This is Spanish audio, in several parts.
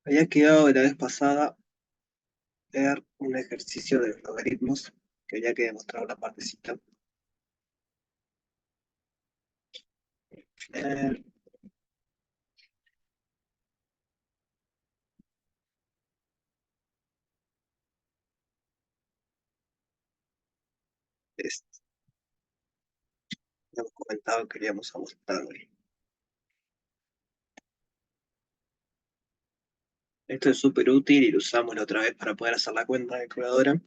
Había quedado de la vez pasada ver un ejercicio de logaritmos que había que demostrar una partecita. Eh, es- Hemos comentado que queríamos mostrar hoy. Esto es súper útil y lo usamos la otra vez para poder hacer la cuenta de calculadora,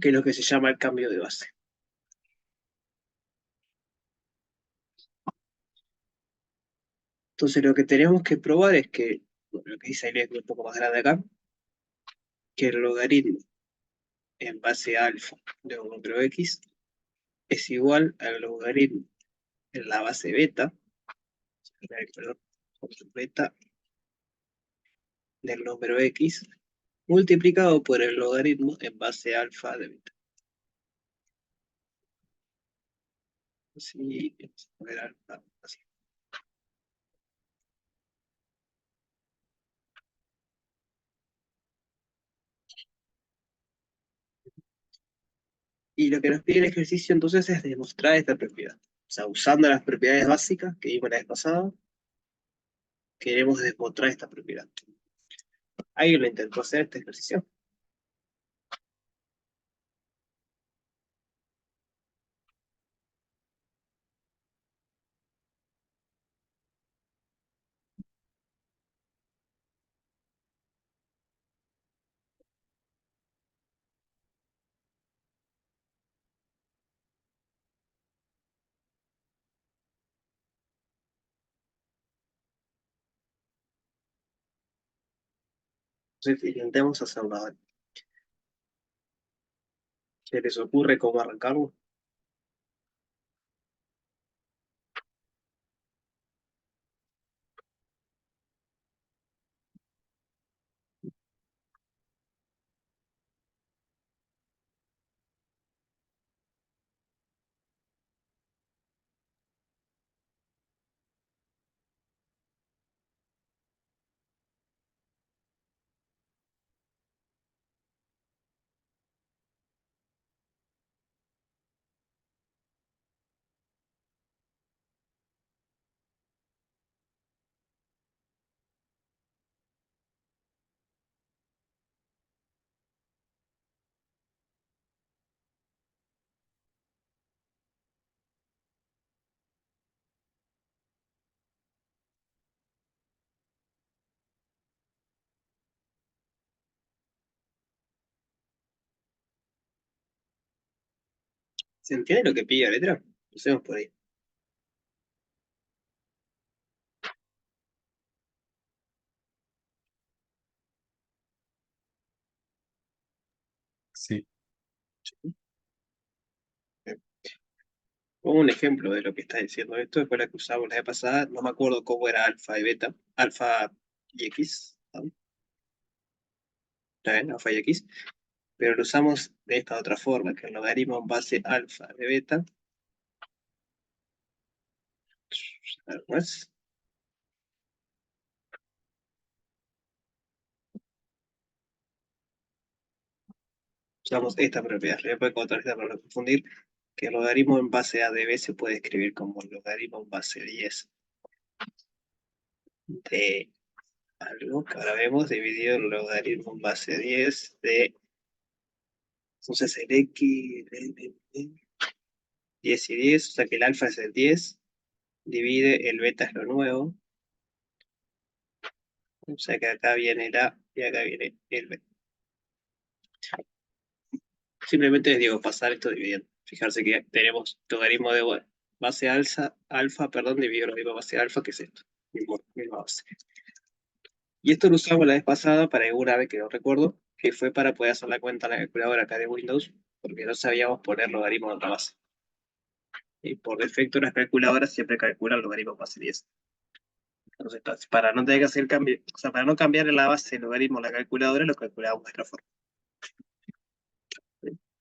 que es lo que se llama el cambio de base. Entonces lo que tenemos que probar es que, bueno, lo que dice ahí es un poco más grande acá, que el logaritmo en base a alfa de un número x es igual al logaritmo en la base beta, perdón, beta del número x multiplicado por el logaritmo en base alfa de beta. Así, vamos a poner alfa así. Y lo que nos pide el ejercicio entonces es demostrar esta propiedad. O sea, usando las propiedades básicas que vimos la vez pasada, queremos demostrar esta propiedad. Ahí lo intentó hacer este ejercicio. Entonces intentemos hacerlo ahora. ¿Se les ocurre cómo arrancarlo? ¿Se entiende lo que pide la letra? Lo hacemos por ahí. Sí. Bien. Pongo un ejemplo de lo que está diciendo esto, fue la que usamos la vez pasada, no me acuerdo cómo era alfa y beta, alfa y x, ¿no? Está bien, alfa y x, pero lo usamos de esta otra forma, que el logaritmo en base alfa de beta, a ver, ¿cómo es? Usamos esta propiedad, le puede contar esta para no confundir, que el logaritmo en base a de b se puede escribir como el logaritmo en base 10 de algo que ahora vemos, dividido el logaritmo en base 10 de, entonces el x, 10 y 10, o sea que el alfa es el 10, divide el beta es lo nuevo, o sea que acá viene el A y acá viene el B. Simplemente les digo pasar esto dividiendo. Fijarse que tenemos logaritmo de base alfa, perdón, dividido logaritmo base alfa, que es esto, misma base. Y esto lo usamos la vez pasada para alguna vez que no recuerdo, que fue para poder hacer la cuenta en la calculadora acá de Windows, porque no sabíamos poner logaritmo en otra base. Y por defecto las calculadoras siempre calculan logaritmo base 10. Entonces, para no tener que hacer el cambio, o sea, para no cambiar en la base el logaritmo en la calculadora, lo calculamos de otra forma.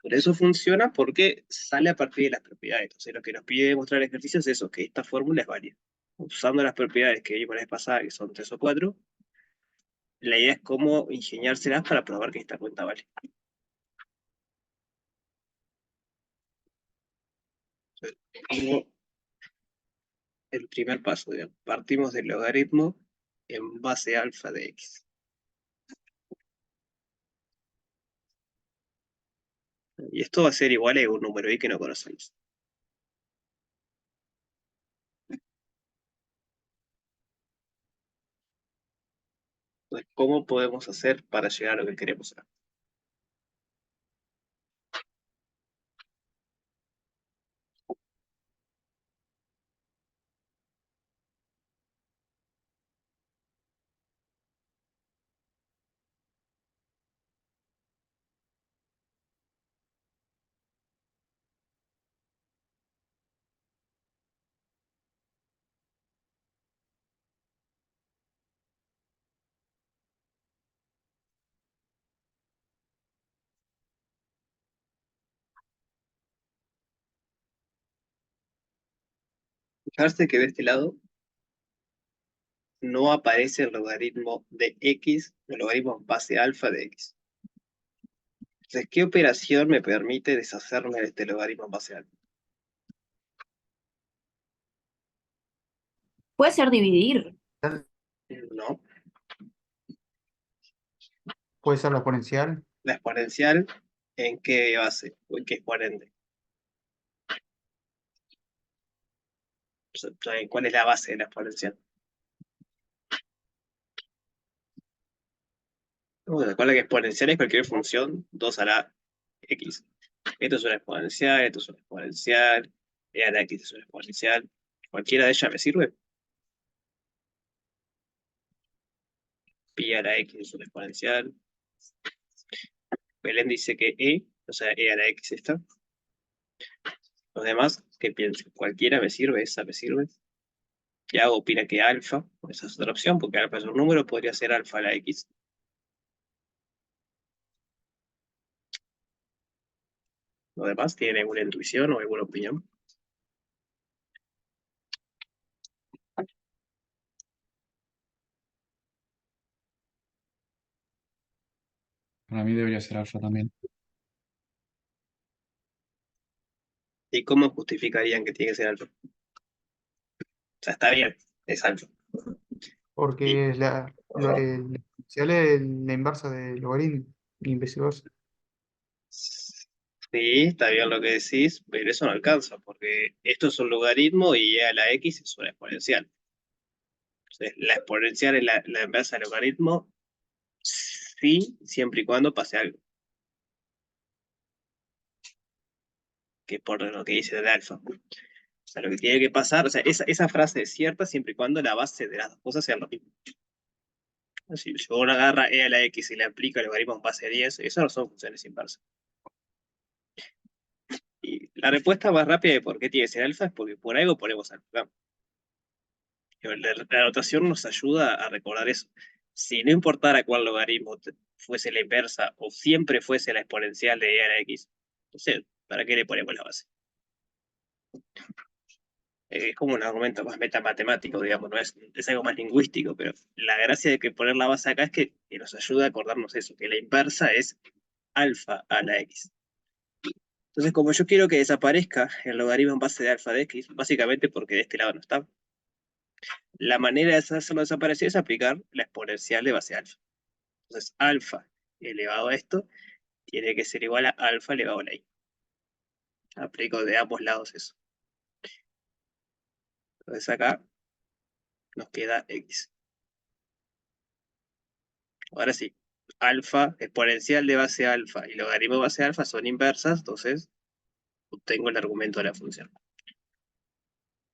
Por eso funciona porque sale a partir de las propiedades. Entonces, lo que nos pide demostrar el ejercicio es eso, que esta fórmula es válida. usando las propiedades que vimos la vez pasada, que son 3 o 4, la idea es cómo ingeniárselas para probar que esta cuenta vale. Entonces, como el primer paso, digamos, partimos del logaritmo en base alfa de x. Y esto va a ser igual a un número y que no conocemos. Entonces, ¿cómo podemos hacer para llegar a lo que queremos hacer? Fijarse que de este lado no aparece el logaritmo de x, el logaritmo en base alfa de x. Entonces, ¿qué operación me permite deshacerme de este logaritmo en base alfa? Puede ser dividir. No. Puede ser la exponencial. La exponencial, ¿en qué base? ¿O en qué exponente? ¿Cuál es la base de la exponencial? Recuerda que exponencial es cualquier función 2 a la x. Esto es una exponencial, esto es una exponencial, e a la x es una exponencial. Cualquiera de ellas me sirve. Pi a la x es una exponencial. Belén dice que o sea, e a la x está. Los demás, ¿qué pienso? Cualquiera me sirve, esa me sirve. Tiago opina que alfa, esa es otra opción, porque alfa es un número, podría ser alfa a la x. Los demás tienen alguna intuición o alguna opinión. Para mí debería ser alfa también. ¿Y cómo justificarían que tiene que ser alfa? O sea, está bien, es alfa. Y Porque la exponencial es la inversa del logaritmo y viceversa. sí, está bien lo que decís, pero eso no alcanza, porque esto es un logaritmo y e a la x es una exponencial. Entonces, la exponencial es la inversa del logaritmo, sí, siempre y cuando pase algo, que es por lo que dice del alfa. O sea, lo que tiene que pasar, o sea, esa frase es cierta siempre y cuando la base de las dos cosas sea lo mismo. Si uno agarra e a la x y le aplica el logaritmo en base a 10, eso no son funciones inversas. Y la respuesta más rápida de por qué tiene que ser alfa es porque por algo ponemos alfa. La notación nos ayuda a recordar eso. Si no importara cuál logaritmo fuese la inversa o siempre fuese la exponencial de e a la x, entonces, ¿para qué le ponemos la base? Es como un argumento más metamatemático, digamos, no es algo más lingüístico, pero la gracia de que poner la base acá es que nos ayuda a acordarnos eso, que la inversa es alfa a la x. Entonces, como yo quiero que desaparezca el logaritmo en base de alfa de x, básicamente porque de este lado no está, la manera de hacerlo desaparecer es aplicar la exponencial de base alfa. Entonces, alfa elevado a esto tiene que ser igual a alfa elevado a la y. Aplico de ambos lados eso. Entonces acá nos queda x. Ahora sí, alfa, exponencial de base alfa y logaritmo de base alfa son inversas, entonces obtengo el argumento de la función.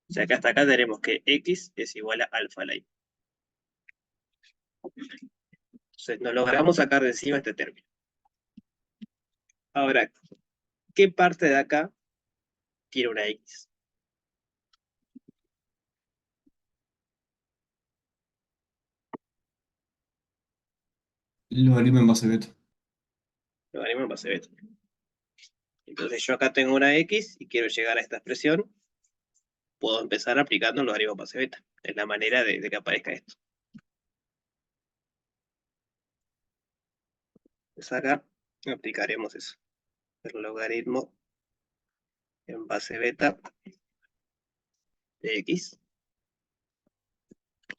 O sea que hasta acá tenemos que x es igual a alfa a la y. Entonces nos logramos sacar de encima este término. Ahora, ¿qué parte de acá tiene una x? Logaritmo en base beta. Logaritmo en base beta. Entonces yo acá tengo una x y quiero llegar a esta expresión. puedo empezar aplicando el logaritmo base beta. Es la manera de que aparezca esto. Pues acá aplicaremos eso. El logaritmo en base beta de x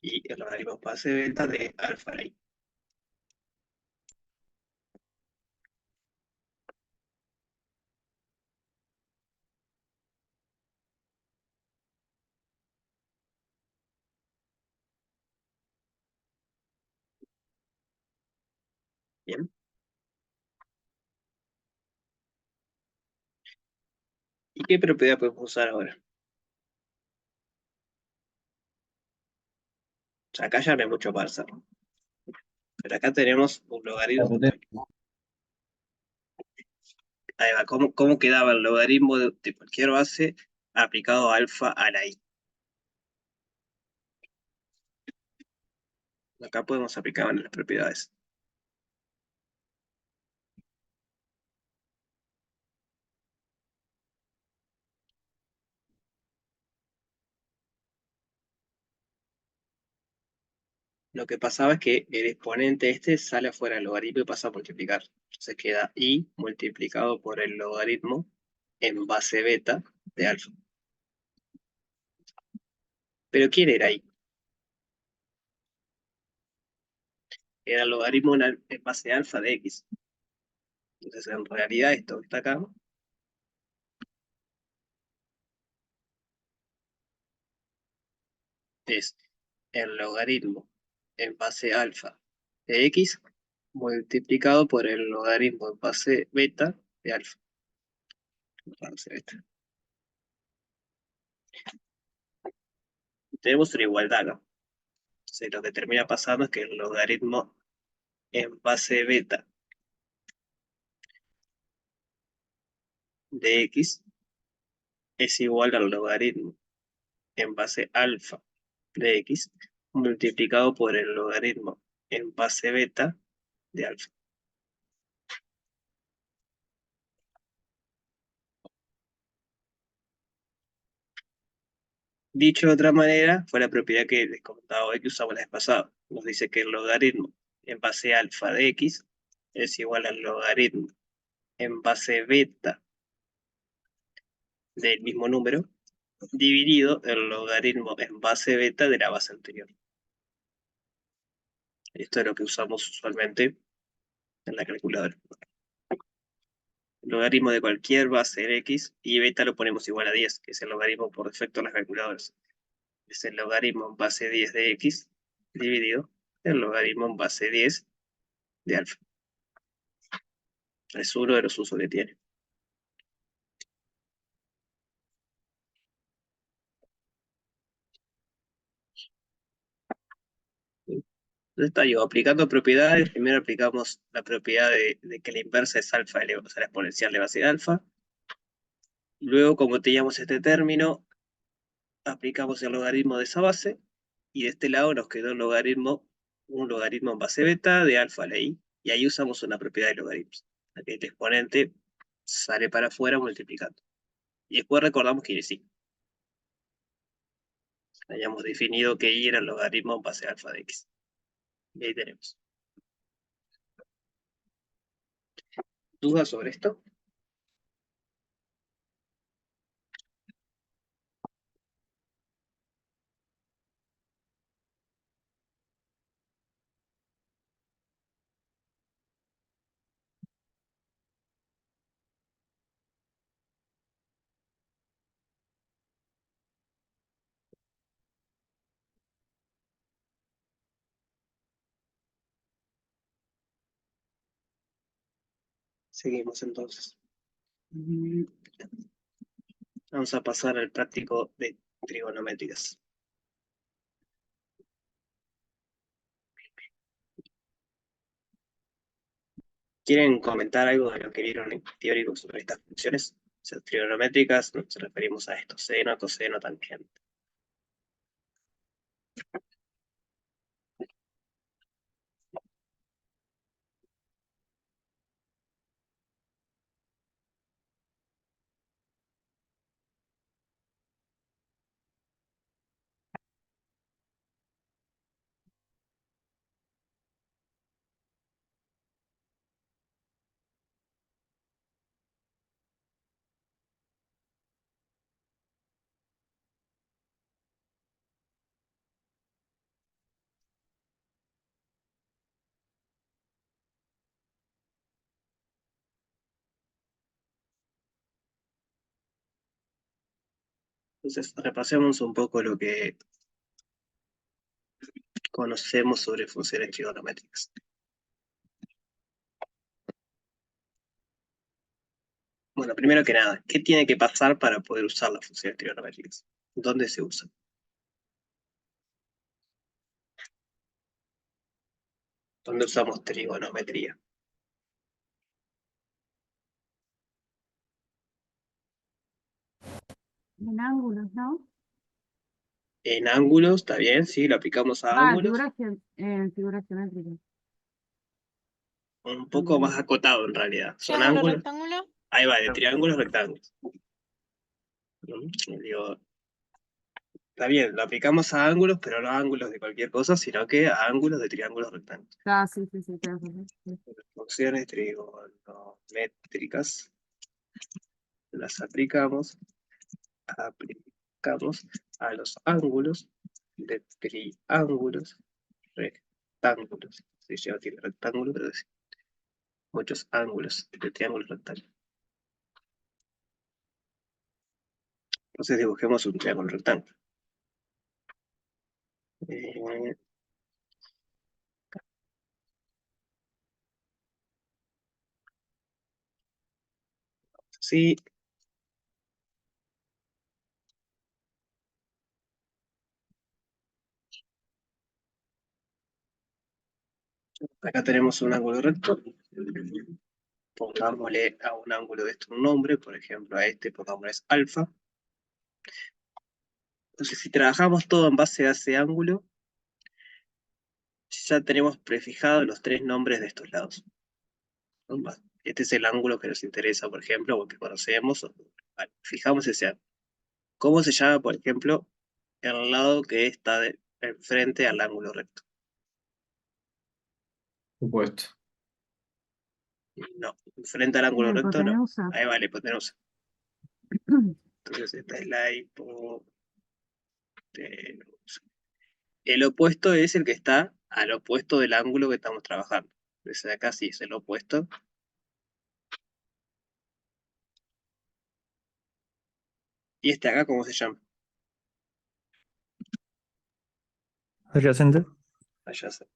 y el logaritmo en base beta de alfa a la y. Bien. ¿Y qué propiedad podemos usar ahora? O sea, acá ya no hay mucho para hacer. Pero acá tenemos un logaritmo. Ahí va. ¿Cómo quedaba el logaritmo de cualquier base aplicado a alfa a la y? Acá podemos aplicar las propiedades. Lo que pasaba es que el exponente este sale afuera del logaritmo y pasa a multiplicar. Entonces queda y multiplicado por el logaritmo en base beta de alfa. ¿Pero quién era y? Era el logaritmo en base alfa de x. Entonces en realidad esto que está acá es el logaritmo en base alfa de x multiplicado por el logaritmo en base beta de alfa. Base beta. Tenemos una igualdad acá. Entonces, lo que termina pasando es que el logaritmo en base beta de x es igual al logaritmo en base alfa de x multiplicado por el logaritmo en base beta de alfa. Dicho de otra manera, fue la propiedad que les comentaba hoy que usamos la vez pasada. Nos dice que el logaritmo en base alfa de x es igual al logaritmo en base beta del mismo número dividido el logaritmo en base beta de la base anterior. Esto es lo que usamos usualmente en la calculadora. El logaritmo de cualquier base en x y beta lo ponemos igual a 10, que es el logaritmo por defecto en las calculadoras. Es el logaritmo en base 10 de x dividido el logaritmo en base 10 de alfa. Es uno de los usos que tiene. Entonces está yo, aplicando propiedades, primero aplicamos la propiedad de que la inversa es alfa, o sea, la exponencial de base de alfa. Luego, como teníamos este término, aplicamos el logaritmo de esa base, y de este lado nos quedó un logaritmo en base beta de alfa a la y ahí usamos una propiedad de logaritmos. Aquí el exponente sale para afuera multiplicando. Y después recordamos que sí, hayamos definido que y era el logaritmo en base alfa de x. Y ahí tenemos. ¿Dudas sobre esto? Seguimos entonces. Vamos a pasar al práctico de trigonométricas. ¿Quieren comentar algo de lo que vieron en teórico sobre estas funciones? O sea, trigonométricas, nos referimos a esto, seno, coseno, tangente. Entonces, repasemos un poco lo que conocemos sobre funciones trigonométricas. Bueno, primero que nada, ¿qué tiene que pasar para poder usar las funciones trigonométricas? ¿Dónde se usan? ¿Dónde usamos trigonometría? En ángulos, ¿no? En ángulos, ¿está bien? Sí, lo aplicamos a Ah, ángulos. en figuras geométricas. Un poco más acotado en realidad. Son ¿Triángulo ángulos. rectángulo? Ahí va, de triángulos, rectángulos. Digo, está bien, lo aplicamos a ángulos, pero no a ángulos de cualquier cosa, sino que a ángulos de triángulos rectángulos. Ah, sí, sí, sí, tenés razón, sí. Funciones trigonométricas las aplicamos a los ángulos de triángulos rectángulos. Sí, ya tiene rectángulo, pero sí, muchos ángulos de triángulos rectángulos. Entonces dibujemos un triángulo rectángulo. Eh, sí, acá tenemos un ángulo recto. Pongámosle a un ángulo de esto un nombre, por ejemplo a este pongámosle alfa. Entonces si trabajamos todo en base a ese ángulo, ya tenemos prefijados los tres nombres de estos lados. Este es el ángulo que nos interesa, por ejemplo, o que conocemos. Vale, fijamos ese ángulo. ¿Cómo se llama, por ejemplo, el lado que está frente al ángulo recto? Supuesto. No, frente al ángulo La recto no. hipotenusa. Ahí va la hipotenusa. Entonces esta es la hipotenusa. El opuesto es el que está al opuesto del ángulo que estamos trabajando. Desde acá sí es el opuesto. ¿Y este acá cómo se llama? Adyacente. Adyacente.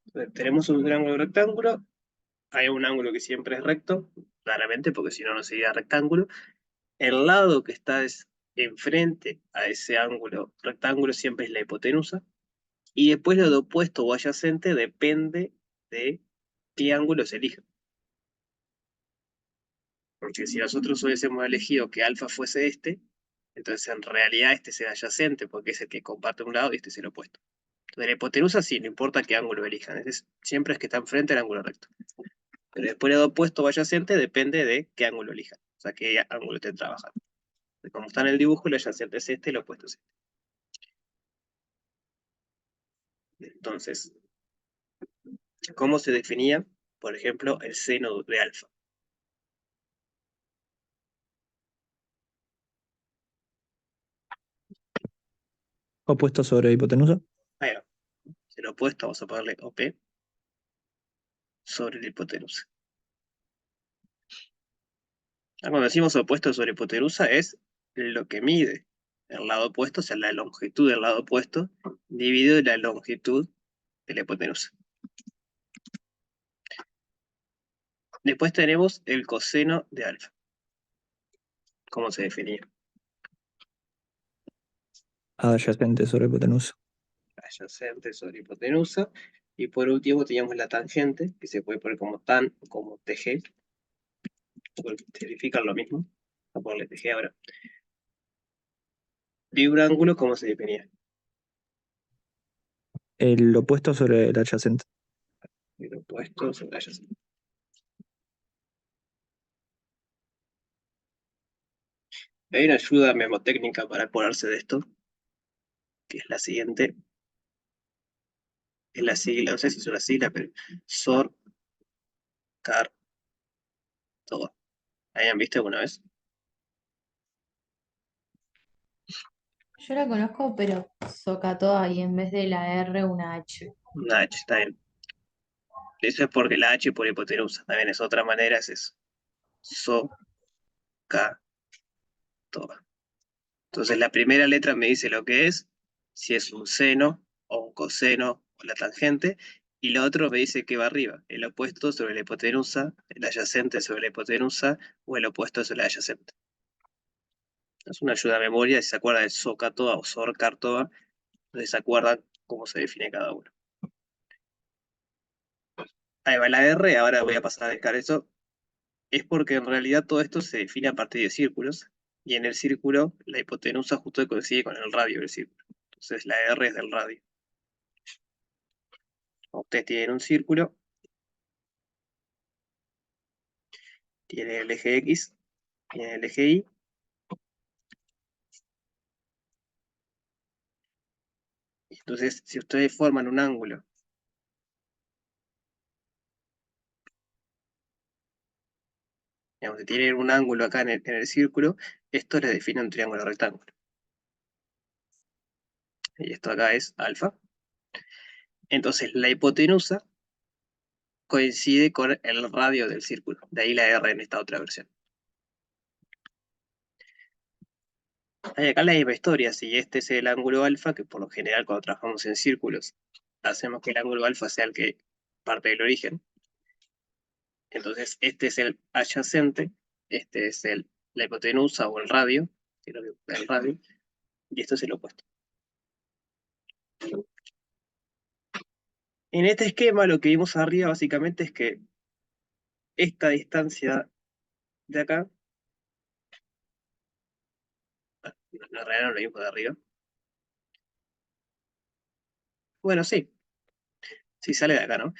Entonces, tenemos un triángulo rectángulo. Hay un ángulo que siempre es recto, claramente, porque si no, no sería rectángulo. El lado que está enfrente a ese ángulo rectángulo siempre es la hipotenusa. Y después lo de opuesto o adyacente depende de qué ángulo se elija. Porque si nosotros hubiésemos elegido que alfa fuese este, entonces en realidad este es el adyacente, porque es el que comparte un lado y este es el opuesto. Entonces la hipotenusa sí, no importa qué ángulo elijan, siempre es que está enfrente al ángulo recto. Pero después el opuesto o adyacente depende de qué ángulo elijan, o sea, qué ángulo estén trabajando. Como está en el dibujo, el adyacente es este, el opuesto es este. Entonces, ¿cómo se definía, por ejemplo, el seno de alfa? Opuesto sobre hipotenusa. Ahí va. El opuesto, vamos a ponerle OP sobre la hipotenusa. Cuando decimos opuesto sobre hipotenusa es lo que mide el lado opuesto, o sea, la longitud del lado opuesto, dividido la longitud de la hipotenusa. Después tenemos el coseno de alfa. ¿Cómo se definía? Adyacente sobre hipotenusa. Adyacente sobre hipotenusa. Y por último teníamos la tangente, que se puede poner como tan o como TG, porque significan lo mismo. Vamos a ponerle TG ahora. De un ángulo, ¿cómo se definía? El opuesto sobre el adyacente. El opuesto sobre adyacente. Hay una ayuda memotécnica para acordarse de esto, que es la siguiente. Es la sigla, no sé si es una sigla, pero SOR, CAR, todo. ¿Habían visto alguna vez? Yo la conozco, pero Socatoa y en vez de la R una H. Una está bien. Eso es porque la H por hipotenusa, también es otra manera, es eso. socatoa. Entonces la primera letra me dice lo que es, si es un seno o un coseno o la tangente, y lo otro me dice que va arriba, el opuesto sobre la hipotenusa, el adyacente sobre la hipotenusa o el opuesto sobre la adyacente. Es una ayuda a memoria, si se acuerdan de socatoa o sorcartoa, entonces se acuerdan cómo se define cada uno. Ahí va la R, ahora voy a pasar a dejar eso. Es porque en realidad todo esto se define a partir de círculos, y en el círculo la hipotenusa justo coincide con el radio del círculo. Entonces la R es del radio. Ustedes tienen un círculo, tiene el eje X, tiene el eje Y, entonces si ustedes forman un ángulo, digamos, si tienen un ángulo acá en el círculo, esto les define un triángulo rectángulo. Y esto acá es alfa. Entonces la hipotenusa coincide con el radio del círculo, de ahí la R en esta otra versión. Hay acá la misma historia, si este es el ángulo alfa, que por lo general cuando trabajamos en círculos, hacemos que el ángulo alfa sea el que parte del origen. Entonces este es el adyacente, este es la hipotenusa o el radio, y esto es el opuesto. En este esquema lo que vimos arriba básicamente es que esta distancia de acá, en realidad no lo vimos de arriba. Bueno, sí, sale de acá, ¿no?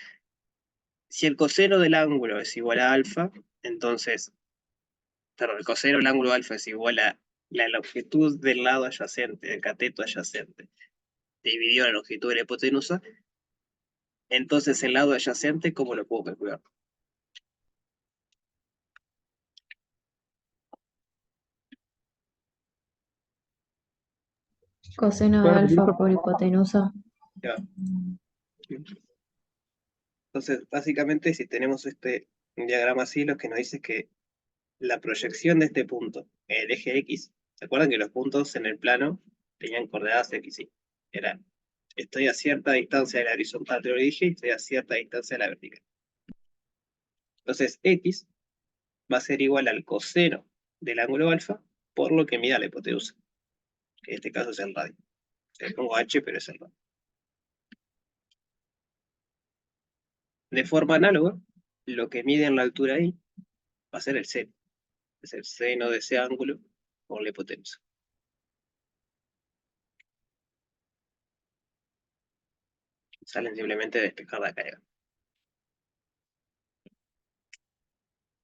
Si el coseno del ángulo es igual a alfa, entonces, perdón, el coseno del ángulo alfa es igual a la longitud del lado adyacente, del cateto adyacente, dividido la longitud de la hipotenusa, entonces el lado adyacente, ¿cómo lo puedo calcular? Coseno de ¿Puedo repetir alfa eso? por hipotenusa. Ya. Entonces, básicamente, si tenemos este diagrama así, lo que nos dice es que la proyección de este punto en el eje X, ¿se acuerdan que los puntos en el plano tenían coordenadas X, y era, estoy a cierta distancia de la horizontal del origen y estoy a cierta distancia de la vertical. Entonces, X va a ser igual al coseno del ángulo alfa por lo que mida la hipotenusa, que en este caso es el radio. Le pongo H, pero es el radio. De forma análoga, lo que mide en la altura Y va a ser el seno. Es el seno de ese ángulo por la hipotenusa. Salen simplemente a despejar la carga.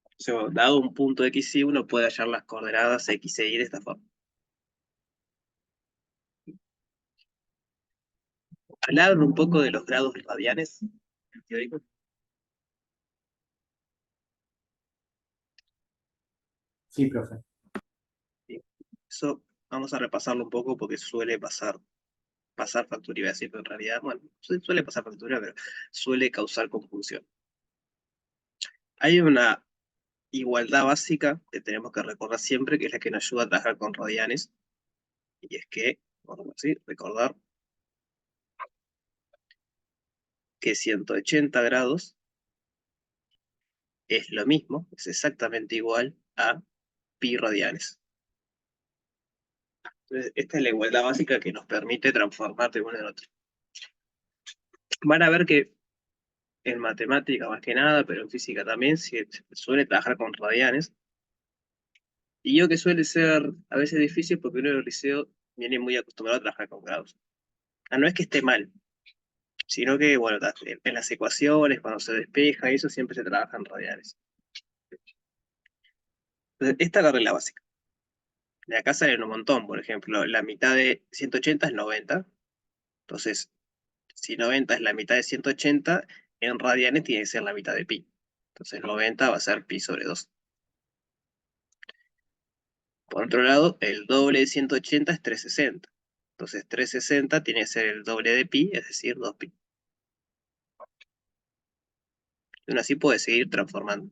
O sea, dado un punto X y uno puede hallar las coordenadas X e Y de esta forma. Hablaron un poco de los grados radianes teóricos. Sí, profe. Eso vamos a repasarlo un poco porque suele pasar factura, iba a decir, pero en realidad, bueno, suele pasar factura, pero suele causar confusión. Hay una igualdad básica que tenemos que recordar siempre, que es la que nos ayuda a trabajar con radianes, y es que, vamos a decir, recordar que 180 grados es lo mismo, es exactamente igual a pi radianes. Entonces, esta es la igualdad básica que nos permite transformar de uno en otro. Van a ver que en matemática más que nada, pero en física también, se suele trabajar con radianes. Y yo que suele ser a veces difícil porque uno en el liceo viene muy acostumbrado a trabajar con grados. No es que esté mal, sino que, bueno, en las ecuaciones, cuando se despeja, eso siempre se trabaja en radianes. Entonces, esta es la regla básica. De acá salen un montón, por ejemplo, la mitad de 180 es 90. Entonces, si 90 es la mitad de 180, en radianes tiene que ser la mitad de pi. Entonces 90 va a ser pi sobre 2. Por otro lado, el doble de 180 es 360. Entonces 360 tiene que ser el doble de pi, es decir, 2pi. Y aún así puede seguir transformando.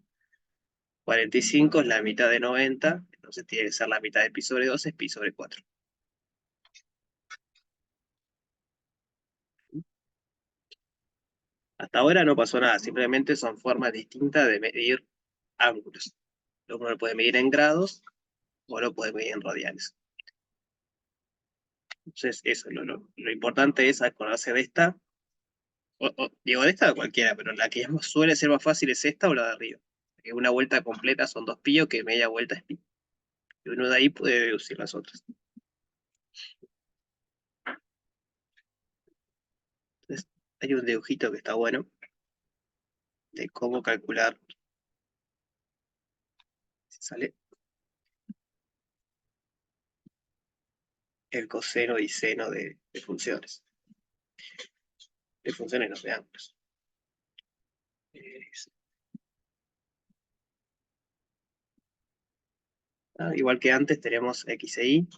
45 es la mitad de 90, entonces tiene que ser la mitad de pi sobre 2 es pi sobre 4. Hasta ahora no pasó nada, simplemente son formas distintas de medir ángulos. Uno lo puede medir en grados o lo puede medir en radianes. Entonces, eso, lo importante es acordarse de esta, digo de esta o cualquiera, pero la que suele ser más fácil es esta o la de arriba. Que una vuelta completa son 2 pi o que media vuelta es pi. Y uno de ahí puede deducir las otras. Entonces, hay un dibujito que está bueno de cómo calcular, si sale, el coseno y seno de funciones. De funciones no de ángulos. Igual que antes tenemos x e y.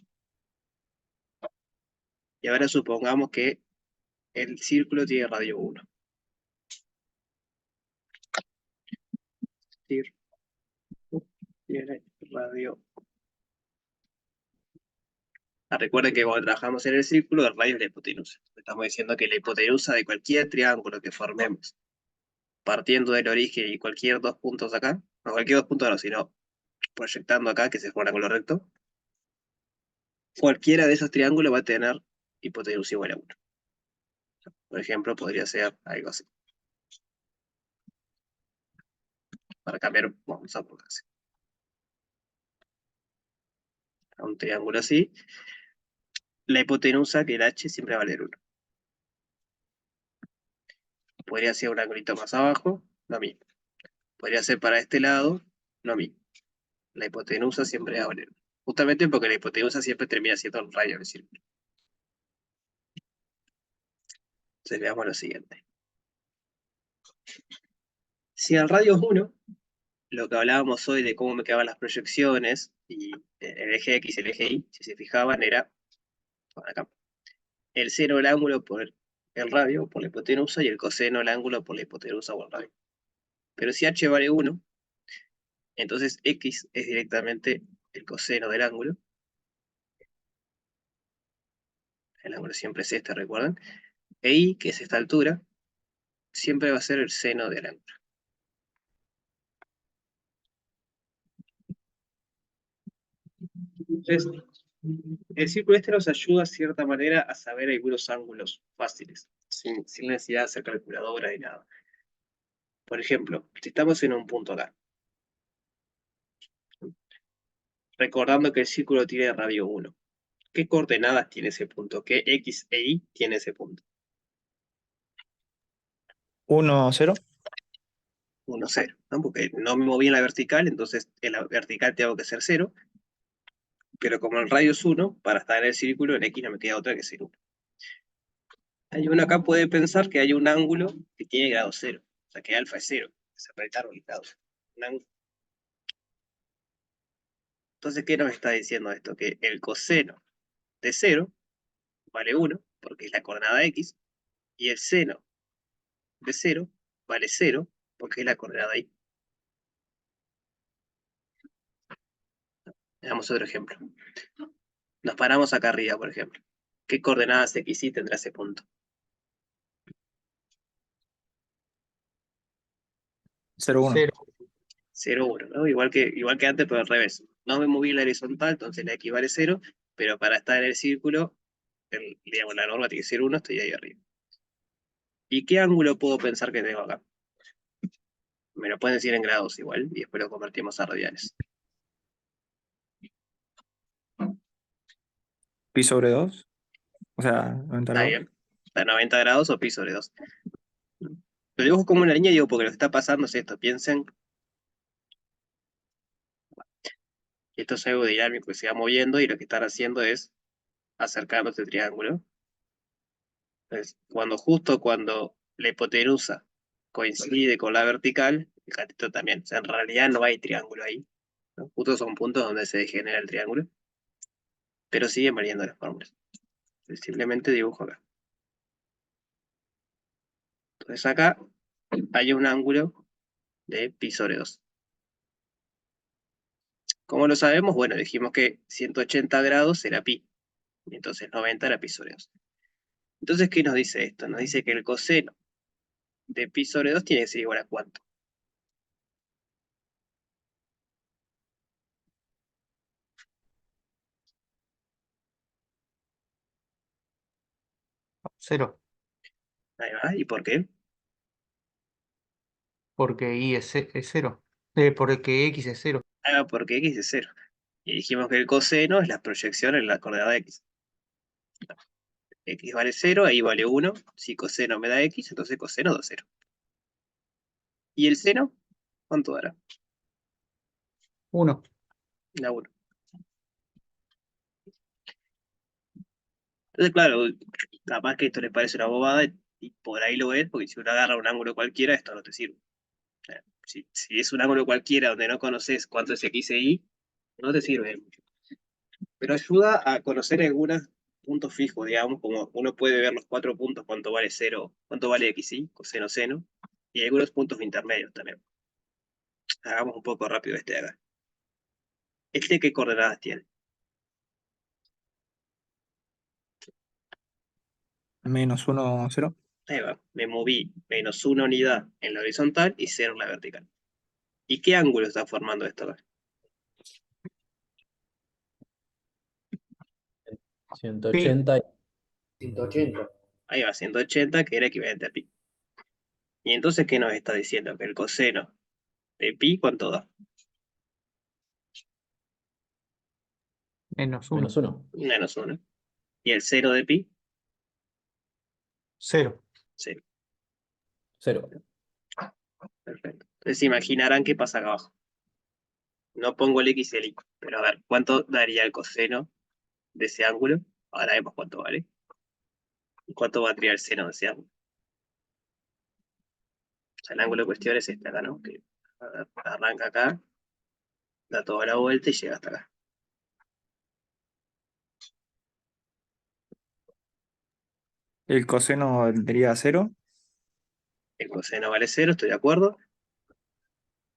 Y ahora supongamos que el círculo tiene radio 1. Tiene radio. Recuerden que cuando trabajamos en el círculo, el radio es la hipotenusa. Estamos diciendo que la hipotenusa de cualquier triángulo que formemos, partiendo del origen y cualquier dos puntos acá, no cualquier dos puntos no, sino proyectando acá, que se forma con lo recto, cualquiera de esos triángulos va a tener hipotenusa igual a 1. Por ejemplo, podría ser algo así. Para cambiar, vamos a poner así. A un triángulo así, la hipotenusa, que el h, siempre va a valer 1. Podría ser un ángulo más abajo, lo mismo. Podría ser para este lado, lo mismo. La hipotenusa siempre va a valer 1. Justamente porque la hipotenusa siempre termina siendo el radio del círculo. Entonces veamos lo siguiente. Si el radio es 1, lo que hablábamos hoy de cómo me quedaban las proyecciones, y el eje X y el eje Y, si se fijaban, era acá. El seno del ángulo por el radio, por la hipotenusa, y el coseno del ángulo por la hipotenusa o el radio. Pero si h vale 1, entonces x es directamente el coseno del ángulo. El ángulo siempre es este, recuerden. E y, que es esta altura, siempre va a ser el seno del ángulo. Entonces, el círculo este nos ayuda de cierta manera a saber algunos ángulos fáciles, sin necesidad de hacer calculadora ni nada. Por ejemplo, si estamos en un punto acá, recordando que el círculo tiene radio 1, ¿qué coordenadas tiene ese punto? ¿Qué x e y tiene ese punto? 1, 0. 1, 0, ¿no? Porque no me moví en la vertical, entonces en la vertical tengo que ser 0, pero como el radio es 1, para estar en el círculo, en x no me queda otra que ser 1. Hay uno acá puede pensar que hay un ángulo que tiene grado 0, o sea que alfa es 0, se apretaron los grados. Entonces, ¿qué nos está diciendo esto? Que el coseno de 0 vale 1, porque es la coordenada x, y el seno de 0 vale 0, porque es la coordenada y. Veamos otro ejemplo. Nos paramos acá arriba, por ejemplo. ¿Qué coordenadas x y tendrá ese punto? 0, 1. 0. 0, 1, ¿no? Igual que antes, pero al revés. No me moví en la horizontal, entonces la x vale 0, pero para estar en el círculo, digamos, la norma tiene que ser 1, estoy ahí arriba. ¿Y qué ángulo puedo pensar que tengo acá? Me lo pueden decir en grados igual, y después lo convertimos a radianes. Pi sobre 2. O sea, 90 Está grados. bien. ¿Está 90 grados o pi sobre 2? Lo dibujo como una línea, digo, porque lo que está pasando es esto. Piensen, esto es algo dinámico que se va moviendo y lo que están haciendo es acercando este triángulo. Entonces, justo cuando la hipotenusa coincide con la vertical, el gatito también. O sea, en realidad no hay triángulo ahí, ¿no? Justo son puntos donde se degenera el triángulo. Pero siguen variando las fórmulas. Entonces, simplemente dibujo acá. Entonces acá hay un ángulo de pi sobre 2. ¿Cómo lo sabemos? Bueno, dijimos que 180 grados era pi, y entonces 90 era pi sobre 2. Entonces, ¿qué nos dice esto? Nos dice que el coseno de pi sobre 2 tiene que ser igual a ¿cuánto? 0, Ahí va, ¿y por qué? porque y es 0. Porque x es 0. Ahí va, porque x es 0. Y dijimos que el coseno es la proyección en la coordenada x. X vale 0, ahí vale 1. Si coseno me da x, entonces coseno da 0. ¿Y el seno? ¿Cuánto dará? 1. Da 1. Entonces, claro, capaz que esto les parece una bobada y por ahí lo es, porque si uno agarra un ángulo cualquiera, esto no te sirve. O sea, si es un ángulo cualquiera donde no conoces cuánto es x e y, no te sirve de mucho. Pero ayuda a conocer algunos puntos fijos, digamos, como uno puede ver los 4 puntos, cuánto vale 0, cuánto vale x, y, coseno, seno, y algunos puntos intermedios también. Hagamos un poco rápido este de acá. ¿Este qué coordenadas tiene? -1, 0. Ahí va, me moví menos una unidad en la horizontal y 0 en la vertical. ¿Y qué ángulo está formando esto acá? 180 y 180. Ahí va, 180, que era equivalente a pi. Y entonces, ¿qué nos está diciendo? Que el coseno de pi, ¿cuánto da? Menos 1. Menos 1. Menos 1. ¿Y el cero de pi? 0. 0. 0. Perfecto. Entonces se imaginarán qué pasa acá abajo. No pongo el x y el y, pero a ver, ¿cuánto daría el coseno de ese ángulo? Ahora vemos cuánto vale. ¿Y cuánto valdría el seno de ese ángulo? O sea, el ángulo de cuestión es este acá, ¿no? Que a ver, arranca acá, da toda la vuelta y llega hasta acá. El coseno valdría 0. El coseno vale 0, estoy de acuerdo,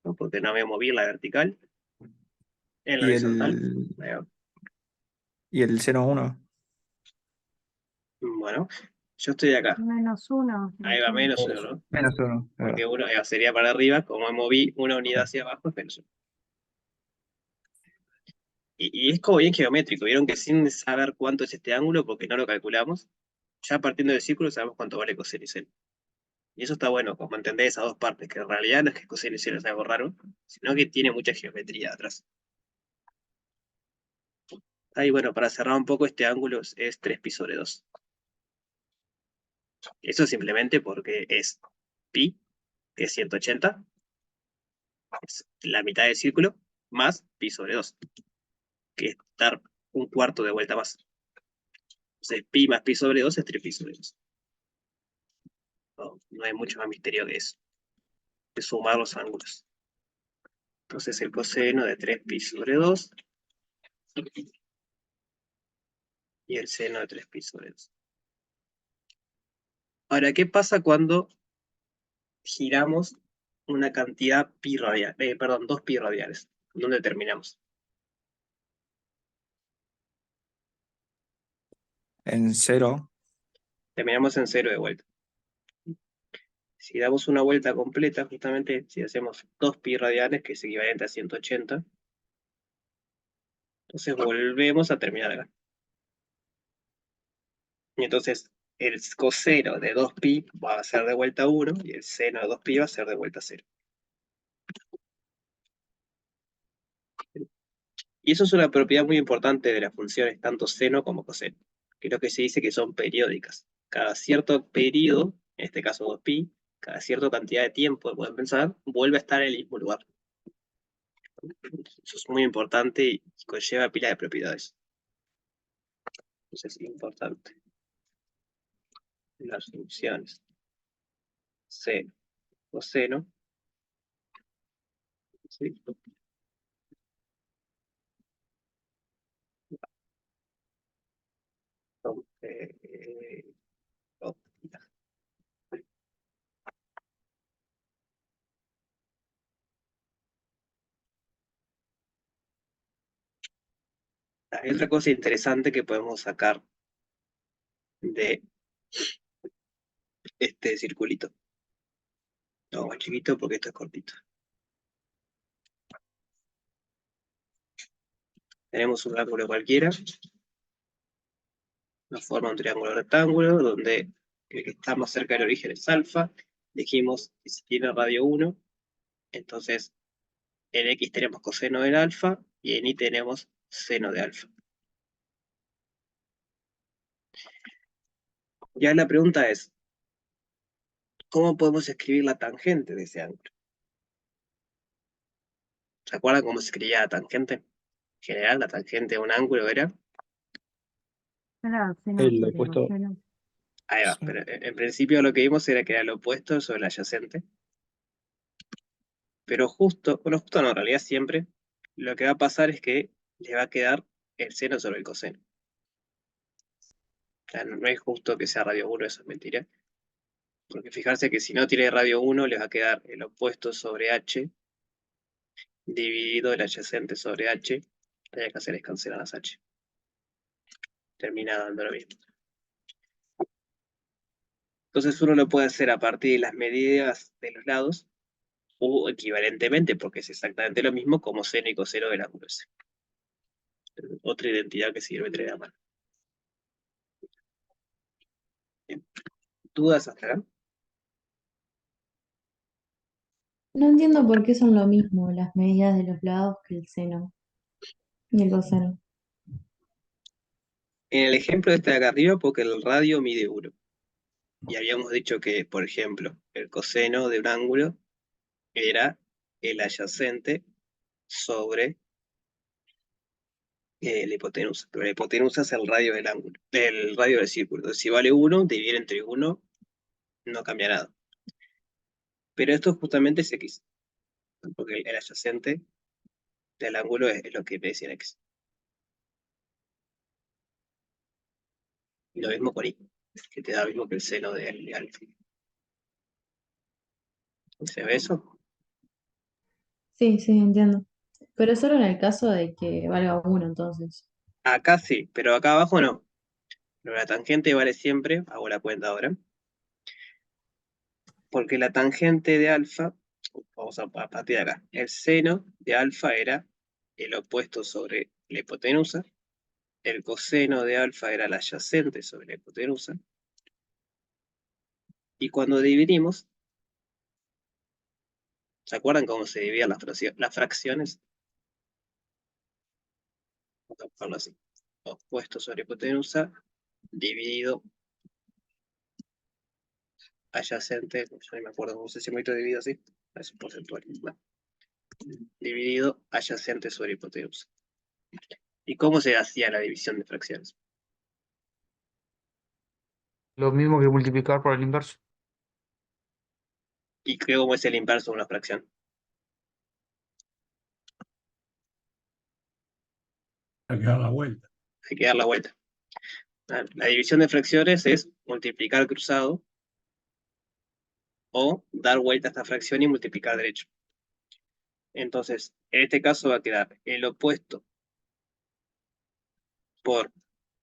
¿no? Porque no me moví en la vertical, en la Y horizontal. el, Ahí va. y el seno 1. Bueno, yo estoy acá. Menos 1. Ahí va menos 1, ¿no? -1, Porque ¿verdad? uno sería para arriba, como moví una unidad hacia abajo, es menos 1. Y es como bien geométrico, vieron que sin saber cuánto es este ángulo, porque no lo calculamos, ya partiendo del círculo sabemos cuánto vale coseno y seno. Y eso está bueno, como entender esas dos partes, que en realidad no es que coseno y seno es algo raro, sino que tiene mucha geometría atrás. Ahí bueno, para cerrar un poco, este ángulo es 3 pi sobre 2. Eso simplemente porque es pi, que es 180, es la mitad del círculo, más pi sobre 2, que es dar un cuarto de vuelta más. Entonces pi más pi sobre 2 es 3 pi sobre 2. No hay mucho más misterio que eso, de sumar los ángulos. Entonces el coseno de 3 pi sobre 2 y el seno de 3 pi sobre 2. Ahora, ¿qué pasa cuando giramos una cantidad pi radial? Perdón, 2 pi radiales. ¿Dónde terminamos? En 0. Terminamos en 0 de vuelta. Si damos una vuelta completa, justamente si hacemos 2 pi radiales, que es equivalente a 180, entonces volvemos a terminar acá. Y entonces el coseno de 2 pi va a ser de vuelta 1 y el seno de 2 pi va a ser de vuelta 0. Y eso es una propiedad muy importante de las funciones, tanto seno como coseno, que es lo que se dice que son periódicas. Cada cierto periodo, en este caso 2pi, cada cierta cantidad de tiempo, pueden pensar, vuelve a estar en el mismo lugar. Eso es muy importante y conlleva pila de propiedades. Entonces es importante. Las funciones seno, coseno, ¿sí? Son, ópticas. Hay otra cosa interesante que podemos sacar de este circulito. No, más chiquito porque esto es cortito. Tenemos un ángulo cualquiera. Nos forma un triángulo rectángulo donde el que está más cerca del origen es alfa. Dijimos que si tiene radio 1, entonces en X tenemos coseno del alfa y en Y tenemos seno de alfa. Ya la pregunta es, ¿cómo podemos escribir la tangente de ese ángulo? ¿Se acuerdan cómo se escribía la tangente? En general, la tangente de un ángulo era... Era seno El sobre opuesto. coseno. Ahí va, Sí. pero en principio lo que vimos era que era el opuesto sobre el adyacente. Pero justo, bueno, justo no, en realidad siempre, lo que va a pasar es que le va a quedar el seno sobre el coseno. O sea, no es justo que sea radio 1, eso es mentira. Porque fijarse que si no tiene radio 1, le va a quedar el opuesto sobre h dividido el adyacente sobre h. Lo que hay que hacer es cancelar las h. Termina dando lo mismo. Entonces uno lo puede hacer a partir de las medidas de los lados, o equivalentemente, porque es exactamente lo mismo como seno y coseno del ángulo ese. Otra identidad que sirve tener a mano. Bien. ¿Dudas hasta acá? No entiendo por qué son lo mismo las medidas de los lados que el seno y el coseno. En el ejemplo de este de acá arriba, porque el radio mide 1. Y habíamos dicho que, por ejemplo, el coseno de un ángulo era el adyacente sobre la hipotenusa. Pero la hipotenusa es el radio del ángulo, el radio del círculo. Entonces, si vale 1, dividir entre 1 no cambia nada. Pero esto justamente es x, porque el adyacente del ángulo es lo que me decía x. Y lo mismo con y, que te da lo mismo que el seno de alfa. ¿Se ve eso? Sí, sí, entiendo. Pero solo en el caso de que valga uno, entonces. Acá sí, pero acá abajo no. Pero la tangente vale siempre, hago la cuenta ahora, porque la tangente de alfa, vamos a partir de acá, el seno de alfa era el opuesto sobre la hipotenusa, el coseno de alfa era el adyacente sobre la hipotenusa, y cuando dividimos, ¿se acuerdan cómo se dividían las fracciones? Vamos a ponerlo así, opuesto sobre hipotenusa, dividido adyacente, yo no me acuerdo cómo se llama esto dividido así, es porcentual, bueno, dividido adyacente sobre hipotenusa. ¿Y cómo se hacía la división de fracciones? Lo mismo que multiplicar por el inverso. ¿Y cómo es el inverso de una fracción? Hay que dar la vuelta. Hay que dar la vuelta. La división de fracciones es multiplicar cruzado o dar vuelta a esta fracción y multiplicar derecho. Entonces, en este caso va a quedar el opuesto por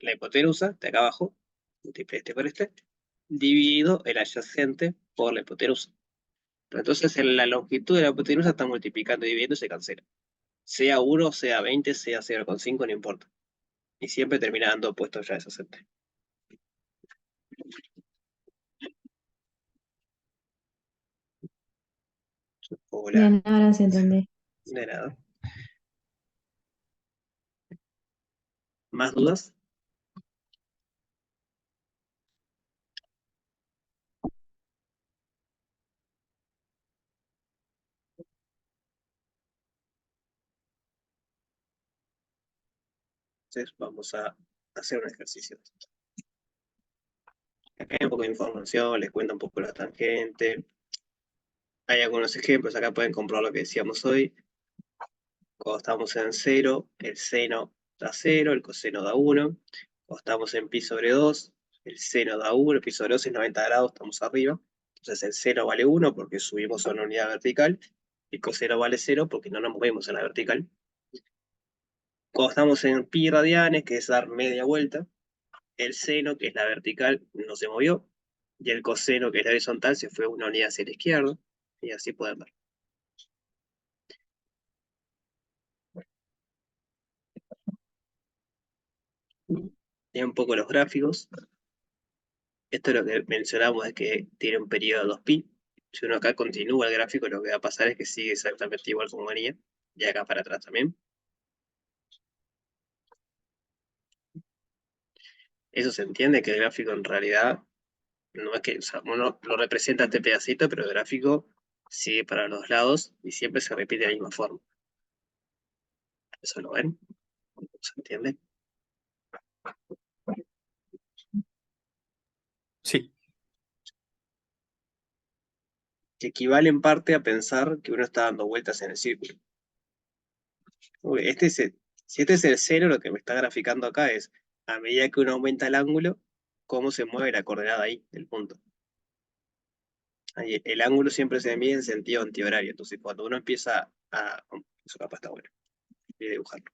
la hipotenusa, de acá abajo, multiplica este por este, dividido el adyacente por la hipotenusa. Pero entonces en la longitud de la hipotenusa está multiplicando y dividiendo y se cancela. Sea 1, sea 20, sea 0,5, no importa. Y siempre termina dando opuestos ya adyacente. Hola, Bien, ahora sí entendí. de nada. ¿Más dudas? Entonces vamos a hacer un ejercicio. Acá hay un poco de información, les cuento un poco la tangente. Hay algunos ejemplos, acá pueden comprobar lo que decíamos hoy. Cuando estamos en 0, el seno da 0, el coseno da 1. Cuando estamos en pi sobre 2, el seno da 1, pi sobre 2 es 90 grados, estamos arriba. Entonces el seno vale 1 porque subimos a una unidad vertical. El coseno vale 0 porque no nos movemos en la vertical. Cuando estamos en pi radianes, que es dar media vuelta, el seno, que es la vertical, no se movió, y el coseno, que es la horizontal, se fue una unidad hacia la izquierda, y así pueden ver. Tiene un poco los gráficos. Esto es lo que mencionamos, es que tiene un periodo de 2pi. Si uno acá continúa el gráfico, lo que va a pasar es que sigue exactamente igual como venía, y acá para atrás también. Eso se entiende, que el gráfico en realidad no es que, o sea, uno lo representa este pedacito, pero el gráfico sigue para los lados y siempre se repite de la misma forma. ¿Eso lo ven? ¿Se entiende? Sí. Que equivale en parte a pensar que uno está dando vueltas en el círculo. Uy, si este es el cero, lo que me está graficando acá es, a medida que uno aumenta el ángulo, cómo se mueve la coordenada ahí, el punto. Ahí, el ángulo siempre se mide en sentido antihorario. Entonces, cuando uno empieza a... Eso capaz está bueno. Voy a dibujarlo.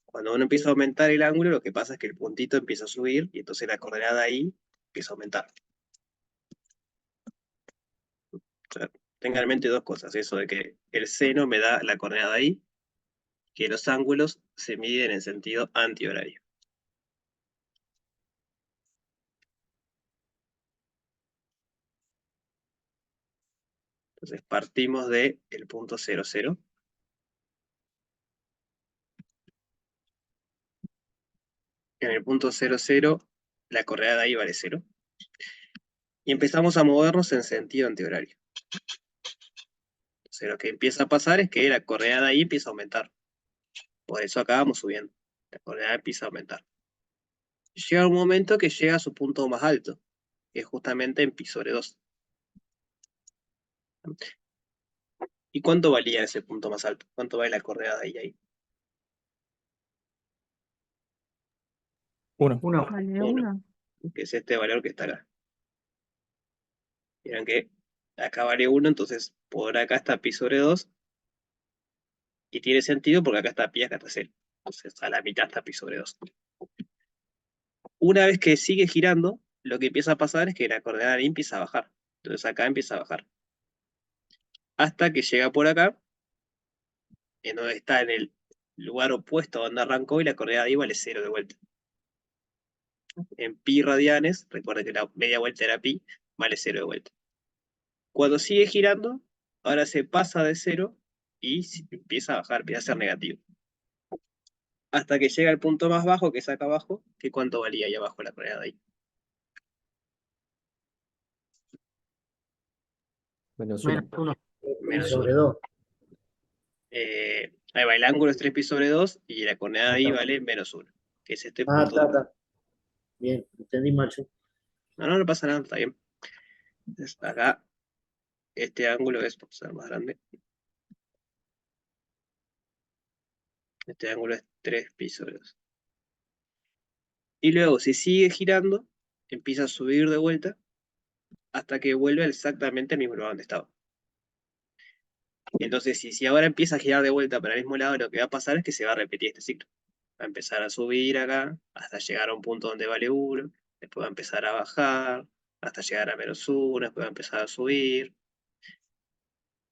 Cuando uno empieza a aumentar el ángulo, lo que pasa es que el puntito empieza a subir y entonces la coordenada ahí empieza a aumentar. O sea, tengan en mente dos cosas. Eso de que el seno me da la coordenada ahí, que los ángulos se miden en sentido antihorario. Entonces partimos del punto 0, 0. En el punto 0, 0, la coordenada ahí vale 0. Y empezamos a movernos en sentido antihorario. Entonces lo que empieza a pasar es que la coordenada ahí empieza a aumentar. Por eso acá vamos subiendo. La coordenada empieza a aumentar. Llega un momento que llega a su punto más alto, que es justamente en pi sobre 2. ¿Y cuánto valía ese punto más alto? ¿Cuánto vale la coordenada ahí? 1. Vale, Uno. 1. Que es este valor que está acá. Miren que acá vale 1, entonces por acá está pi sobre 2. Y tiene sentido porque acá está pi, acá está 0. Entonces a la mitad está pi sobre 2. Una vez que sigue girando, lo que empieza a pasar es que la coordenada ahí empieza a bajar. Entonces acá empieza a bajar. Hasta que llega por acá, en donde está en el lugar opuesto a donde arrancó y la coordenada ahí vale 0 de vuelta. En pi radianes, recuerden que la media vuelta era pi, vale 0 de vuelta. Cuando sigue girando, ahora se pasa de 0 y empieza a bajar, empieza a ser negativo. Hasta que llega al punto más bajo, que es acá abajo, que cuánto valía ahí abajo la coordenada ahí. Menos Menos 1. 1. Menos Sobre 1. 2. Ahí va, el ángulo es 3 pi sobre 2 y la coordenada ahí vale menos 1, que es este punto. Está. Bien, entendí mal yo. No, no pasa nada, está bien. Entonces, acá, este ángulo es, por ser más grande, este ángulo es 3 pi sobre 2. Y luego, si sigue girando, empieza a subir de vuelta hasta que vuelve exactamente al mismo lugar donde estaba. Entonces, si ahora empieza a girar de vuelta para el mismo lado, lo que va a pasar es que se va a repetir este ciclo. Va a empezar a subir acá, hasta llegar a un punto donde vale 1, después va a empezar a bajar, hasta llegar a menos 1, después va a empezar a subir.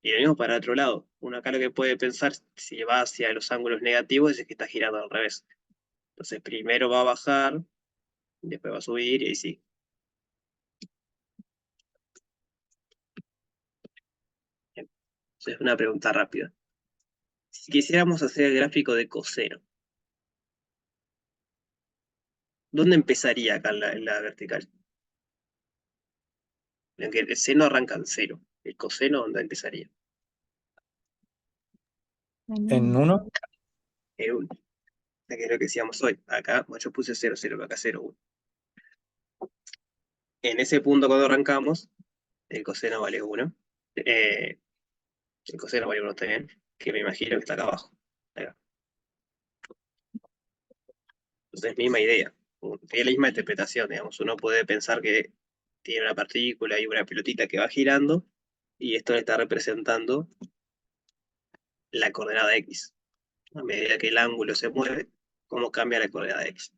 Y lo mismo para el otro lado. Uno acá lo que puede pensar, si va hacia los ángulos negativos, es que está girando al revés. Entonces primero va a bajar, después va a subir y ahí sí. Bien. Entonces una pregunta rápida. Si quisiéramos hacer el gráfico de coseno, ¿dónde empezaría acá en la vertical? En que el seno arranca en 0. ¿El coseno dónde empezaría? En 1. En 1. Que es lo que decíamos hoy. Acá, bueno, yo puse 0, 0, acá 0, 1. En ese punto cuando arrancamos, el coseno vale 1. El coseno vale 1 también, que me imagino que está acá abajo. Acá. Entonces, misma idea. Tiene la misma interpretación, digamos. Uno puede pensar que tiene una partícula y una pelotita que va girando, y esto le está representando la coordenada X. A medida que el ángulo se mueve, cómo cambia la coordenada X.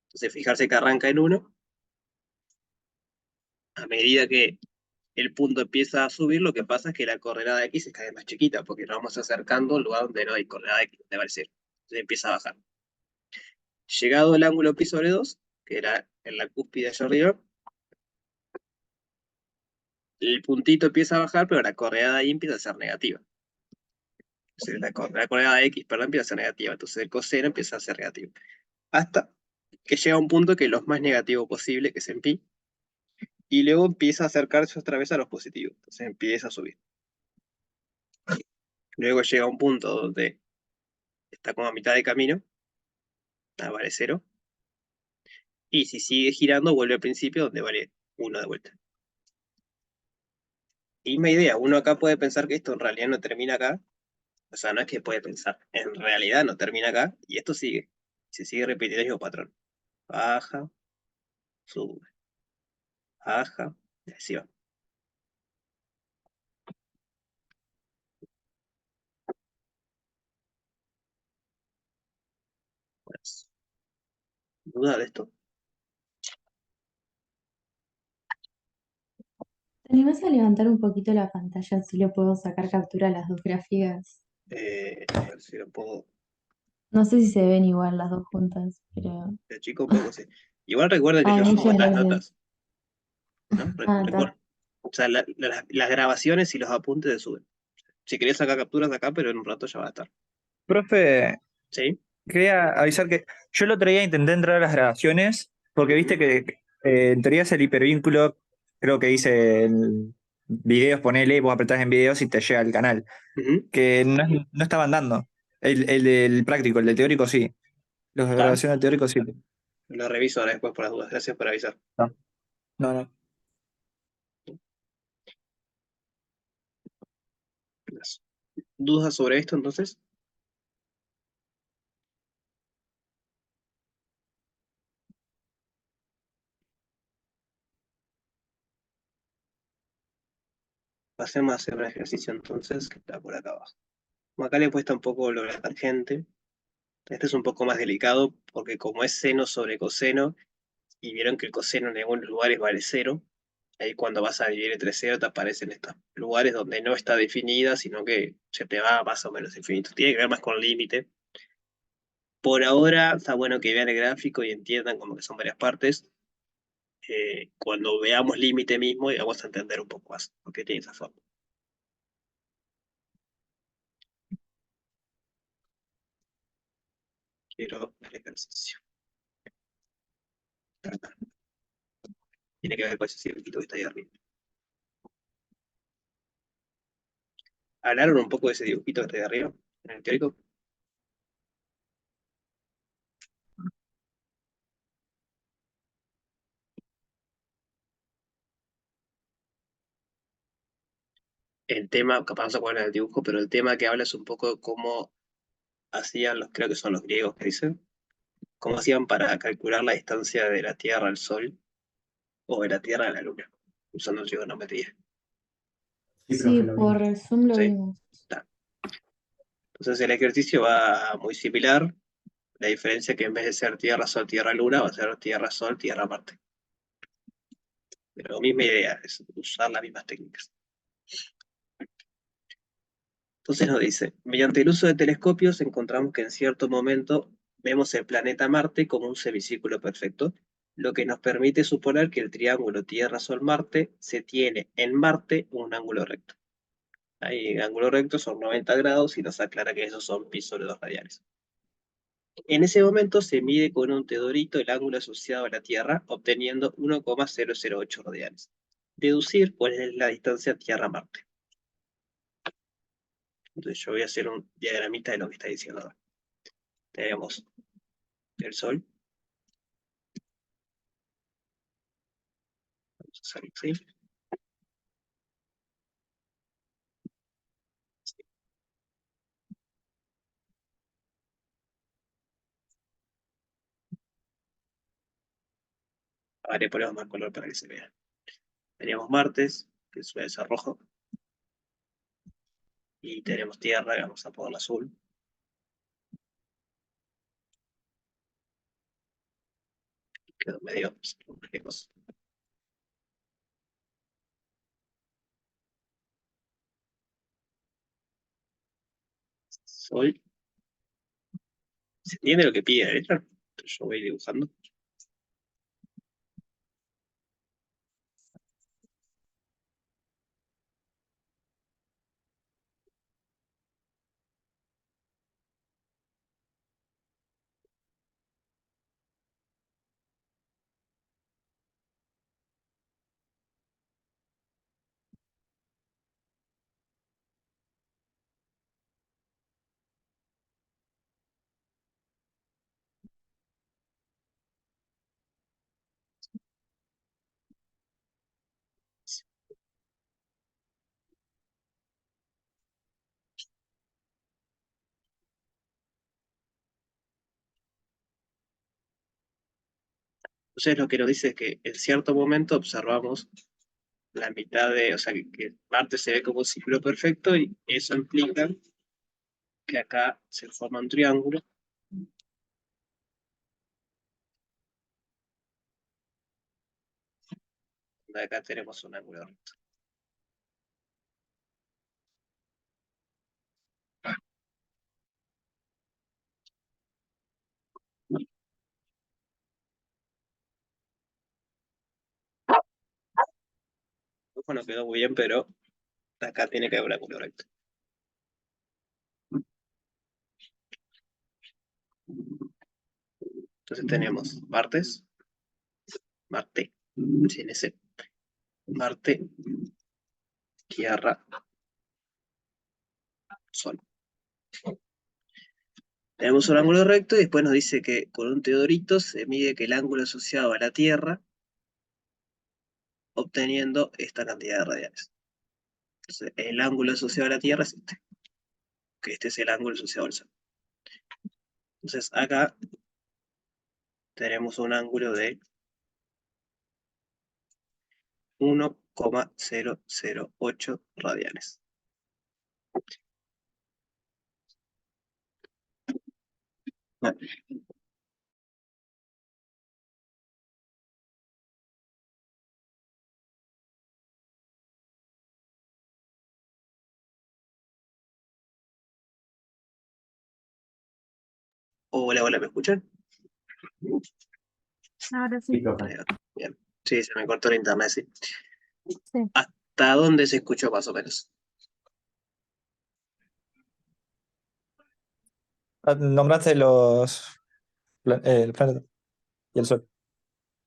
Entonces, fijarse que arranca en 1. A medida que el punto empieza a subir, lo que pasa es que la coordenada X es cada vez más chiquita, porque nos vamos acercando al lugar donde no hay coordenada X, donde vale 0. Entonces empieza a bajar. Llegado el ángulo pi sobre 2, que era en la cúspide allá arriba, el puntito empieza a bajar, pero la coordenada Y empieza a ser negativa. Entonces, la coordenada X, perdón, empieza a ser negativa. Entonces el coseno empieza a ser negativo. Hasta que llega un punto que es lo más negativo posible, que es en pi, y luego empieza a acercarse otra vez a los positivos. Entonces empieza a subir. Luego llega un punto donde está como a mitad de camino, vale 0. Y si sigue girando, vuelve al principio donde vale 1 de vuelta. Misma idea, uno acá puede pensar que esto en realidad no termina acá. O sea, no es que puede pensar, en realidad no termina acá, y esto sigue. Se sigue repitiendo el mismo patrón. Baja, sube, baja, y así va. Pues, ¿duda de esto? ¿Te animás a levantar un poquito la pantalla así le puedo sacar captura a las dos gráficas? A ver si lo puedo. No sé si se ven igual las dos juntas, pero... El chico un poco sí. Igual recuerden que Ah, yo en hago ella las es bien. notas, ¿no? Ah, Recuerden. está. O sea, las grabaciones y los apuntes se suben. Si querés sacar capturas acá, pero en un rato ya va a estar. Profe, ¿Sí? quería avisar que yo el otro día intenté entrar a las grabaciones porque viste que en teoría es el hipervínculo, creo que dice en videos, ponele, vos apretás en videos y te llega al canal, Ujú. que no estaban dando. El del práctico, el del teórico sí. Los de Está. grabación del teórico sí. Lo reviso ahora después por las dudas. Gracias por avisar. No, no, no. Las ¿dudas sobre esto entonces? Pasemos a hacer un ejercicio entonces que está por acá abajo. Como acá le he puesto un poco lo de la tangente. Este es un poco más delicado porque como es seno sobre coseno, y vieron que el coseno en algunos lugares vale 0, ahí cuando vas a dividir entre 0 te aparecen estos lugares donde no está definida, sino que se te va más o menos infinito. Tiene que ver más con límite. Por ahora está bueno que vean el gráfico y entiendan como que son varias partes. Cuando veamos límite mismo, vamos a entender un poco más por qué tiene esa forma. Quiero el ejercicio. Tiene que ver con ese circuito que está ahí arriba. ¿Hablaron un poco de ese dibujito que está ahí arriba, en el teórico? El tema, capaz no se acuerdan del dibujo, pero el tema que habla es un poco de cómo hacían los, creo que son los griegos que dicen, cómo hacían para calcular la distancia de la Tierra al Sol o de la Tierra a la Luna, usando trigonometría. Sí, Sí, profe, lo por vimos. Zoom lo ¿Sí? vimos. Está. Entonces el ejercicio va muy similar. La diferencia es que en vez de ser Tierra, Sol, Tierra, Luna, va a ser Tierra, Sol, Tierra, Marte. Pero la misma idea, es usar las mismas técnicas. Entonces nos dice, mediante el uso de telescopios encontramos que en cierto momento vemos el planeta Marte como un semicírculo perfecto, lo que nos permite suponer que el triángulo Tierra-Sol-Marte se tiene en Marte un ángulo recto. Ahí el ángulo recto son 90 grados y nos aclara que esos son pi sobre 2 radianes. En ese momento se mide con un teodorito el ángulo asociado a la Tierra, obteniendo 1,008 radianes. Deducir cuál es la distancia Tierra-Marte. Entonces yo voy a hacer un diagramita de lo que está diciendo ahora. Tenemos el Sol. Vamos a hacerlo así. Ahora le ponemos más color para que se vea. Teníamos Martes, que suele ser rojo. Y tenemos Tierra, que vamos a ponerla azul. quedó medio lejos. Sol. ¿Se entiende lo que pide la letra? Yo voy dibujando. Entonces lo que nos dice es que en cierto momento observamos la mitad de, o sea, que Marte se ve como un círculo perfecto y eso implica que acá se forma un triángulo. De acá tenemos un ángulo recto. Bueno, quedó muy bien, pero acá tiene que haber un ángulo recto. Entonces tenemos Marte, sin ese, Marte, Tierra, Sol. Tenemos un ángulo recto y después nos dice que con un teodorito se mide que el ángulo asociado a la Tierra, obteniendo esta cantidad de radianes. Entonces, el ángulo asociado a la Tierra es este, que este es el ángulo asociado al Sol. Entonces, acá tenemos un ángulo de 1,008 radianes. Hola, hola, ¿me escuchan? Ahora sí. Sí, profe. Ahí va. Bien. Sí, se me cortó el internet, sí. Sí. ¿Hasta dónde se escuchó más o menos? Nombraste el planeta y el Sol.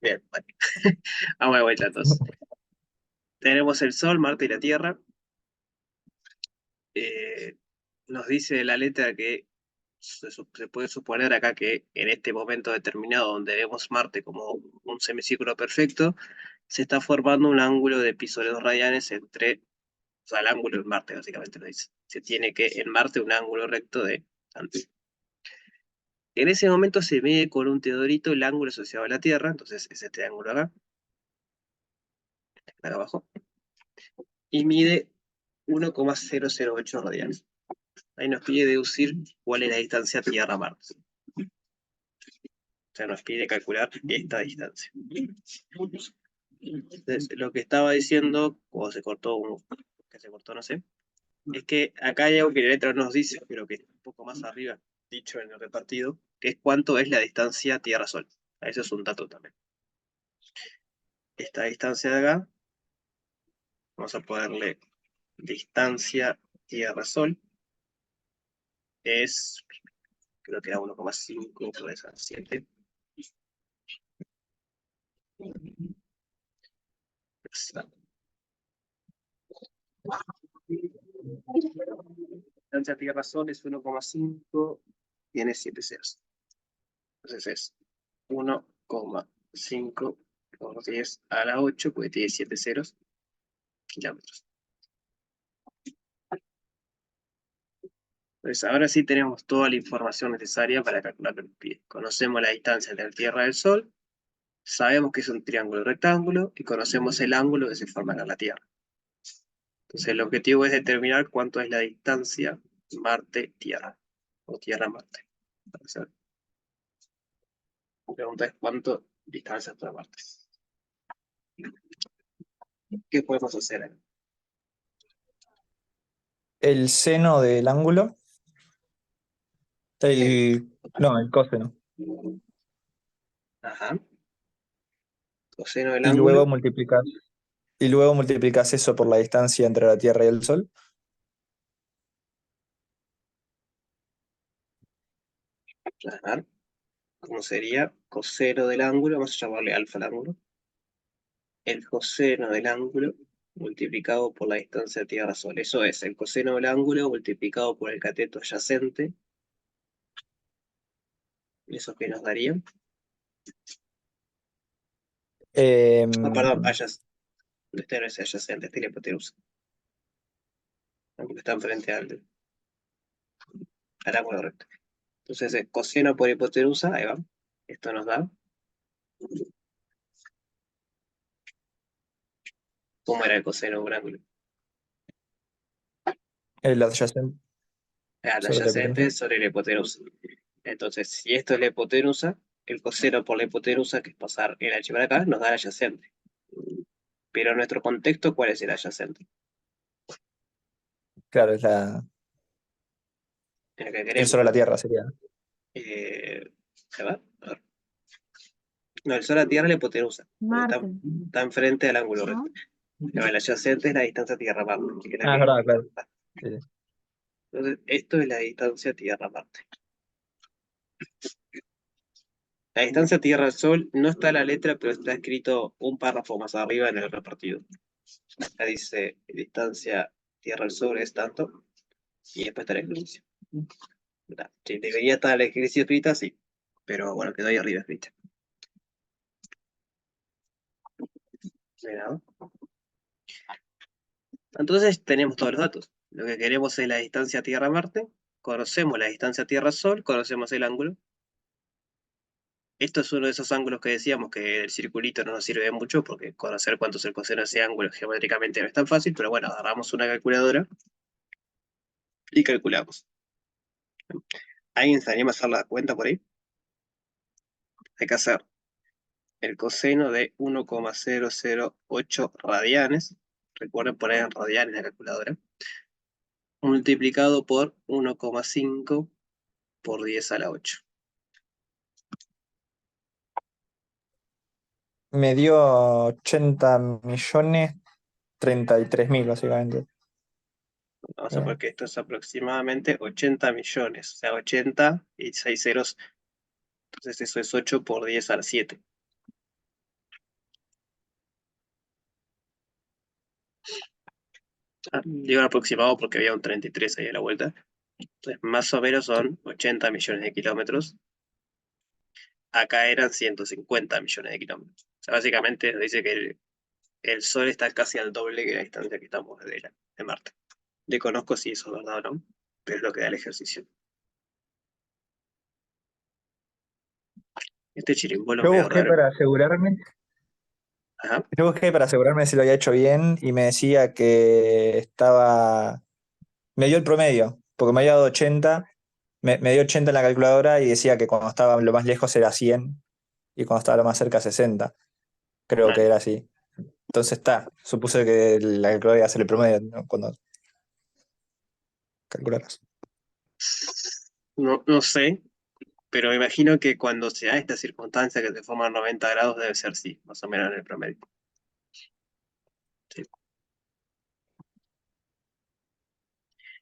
Bien, bueno. Vamos de vuelta entonces. Tenemos el Sol, Marte y la Tierra. Nos dice la letra que se puede suponer acá que en este momento determinado donde vemos Marte como un semicírculo perfecto, se está formando un ángulo de piso de 2 radianes entre, o sea, el ángulo en Marte básicamente lo dice. Se tiene que en Marte un ángulo recto de tanto. En ese momento se mide con un teodorito el ángulo asociado a la Tierra, entonces es este ángulo acá abajo, y mide 1,008 radianes. Ahí nos pide deducir cuál es la distancia Tierra-Marte. O sea, nos pide calcular esta distancia. Entonces, lo que estaba diciendo, o se cortó, que se cortó, no sé, es que acá hay algo que la letra nos dice, pero que está un poco más arriba, dicho en el repartido, que es cuánto es la distancia Tierra-Sol. Eso es un dato también. Esta distancia de acá, vamos a ponerle distancia Tierra-Sol, es, creo que era 1,5, puede ser 7. Distancia Tierra-Sol es 1,5, tiene 7 ceros. Entonces es 1,5 por 10 a la 8, porque tiene 7 ceros, kilómetros. Entonces ahora sí tenemos toda la información necesaria para calcular el pie. Conocemos la distancia entre la Tierra y el Sol, sabemos que es un triángulo rectángulo y conocemos el ángulo que se forma en la Tierra. Entonces el objetivo es determinar cuánto es la distancia Marte-Tierra o Tierra-Marte. La pregunta es cuánto distancia a todas partes. ¿Qué podemos hacer? El seno del ángulo. No, el coseno. Ajá. Coseno del Y luego ángulo. multiplicas eso por la distancia entre la Tierra y el Sol. Ajá. ¿Cómo sería? Coseno del ángulo, vamos a llamarle alfa al ángulo. El coseno del ángulo multiplicado por la distancia Tierra-Sol. Eso es el coseno del ángulo multiplicado por el cateto adyacente. ¿Eso qué nos daría? Perdón, este no es adyacente, este es la hipotenusa. Aunque está enfrente al ángulo recto. Entonces, coseno por hipotenusa, ahí va. Esto nos da. ¿Cómo era el coseno de un ángulo? El adyacente. El Sobre la adyacente hipotenusa. sobre la hipotenusa. Entonces, si esto es la hipotenusa, el coseno por la hipotenusa, que es pasar el h para acá, nos da el adyacente. Pero en nuestro contexto, ¿cuál es el adyacente? Claro, es la, En el que el queremos. Sol a la Tierra sería. ¿Se va? A ver. No, el Sol a la Tierra es la hipotenusa. Marte, Está enfrente del ángulo ¿no? recto. No, el adyacente es la distancia Tierra-Marte. Que es la Ah, es que- verdad, claro. Sí. Entonces, esto es la distancia Tierra-Marte. La distancia Tierra-Sol no está en la letra, pero está escrito un párrafo más arriba en el repartido. Acá dice distancia Tierra-Sol es tanto, y después está el ejercicio. Sí, debería estar el ejercicio escrita, sí, pero bueno, quedó ahí arriba escrita. Mira, ¿no? Entonces tenemos todos los datos. Lo que queremos es la distancia Tierra-Marte, conocemos la distancia Tierra-Sol, conocemos el ángulo. Esto es uno de esos ángulos que decíamos que el circulito no nos sirve de mucho, porque conocer cuánto es el coseno de ese ángulo geométricamente no es tan fácil, pero bueno, agarramos una calculadora y calculamos. ¿Alguien se anima a hacer la cuenta por ahí? Hay que hacer el coseno de 1,008 radianes, recuerden poner en radianes la calculadora, multiplicado por 1,5 por 10 a la 8. Me dio 80.033.000, básicamente. Vamos a ver que esto es aproximadamente 80 millones, o sea, 80 y 6 ceros. Entonces eso es 8 por 10 a la 7. Digo aproximado porque había un 33 ahí a la vuelta. Entonces, más o menos son 80 millones de kilómetros. Acá eran 150 millones de kilómetros. O sea, básicamente nos dice que el Sol está casi al doble que la distancia que estamos de Marte. Desconozco si eso es verdad o no, pero es lo que da el ejercicio. Este chirimbolo Yo medio busqué raro. para asegurarme. Ajá. Yo busqué para asegurarme si lo había hecho bien y me decía que estaba. Me dio el promedio, porque me había dado 80. Me dio 80 en la calculadora y decía que cuando estaba lo más lejos era 100 y cuando estaba lo más cerca 60. Creo que Vale. era así. Entonces supuse que la calculadora iba a ser el promedio, ¿no? Cuando calcularas. No sé, pero me imagino que cuando se da esta circunstancia que se forman 90 grados debe ser sí, más o menos en el promedio. Sí.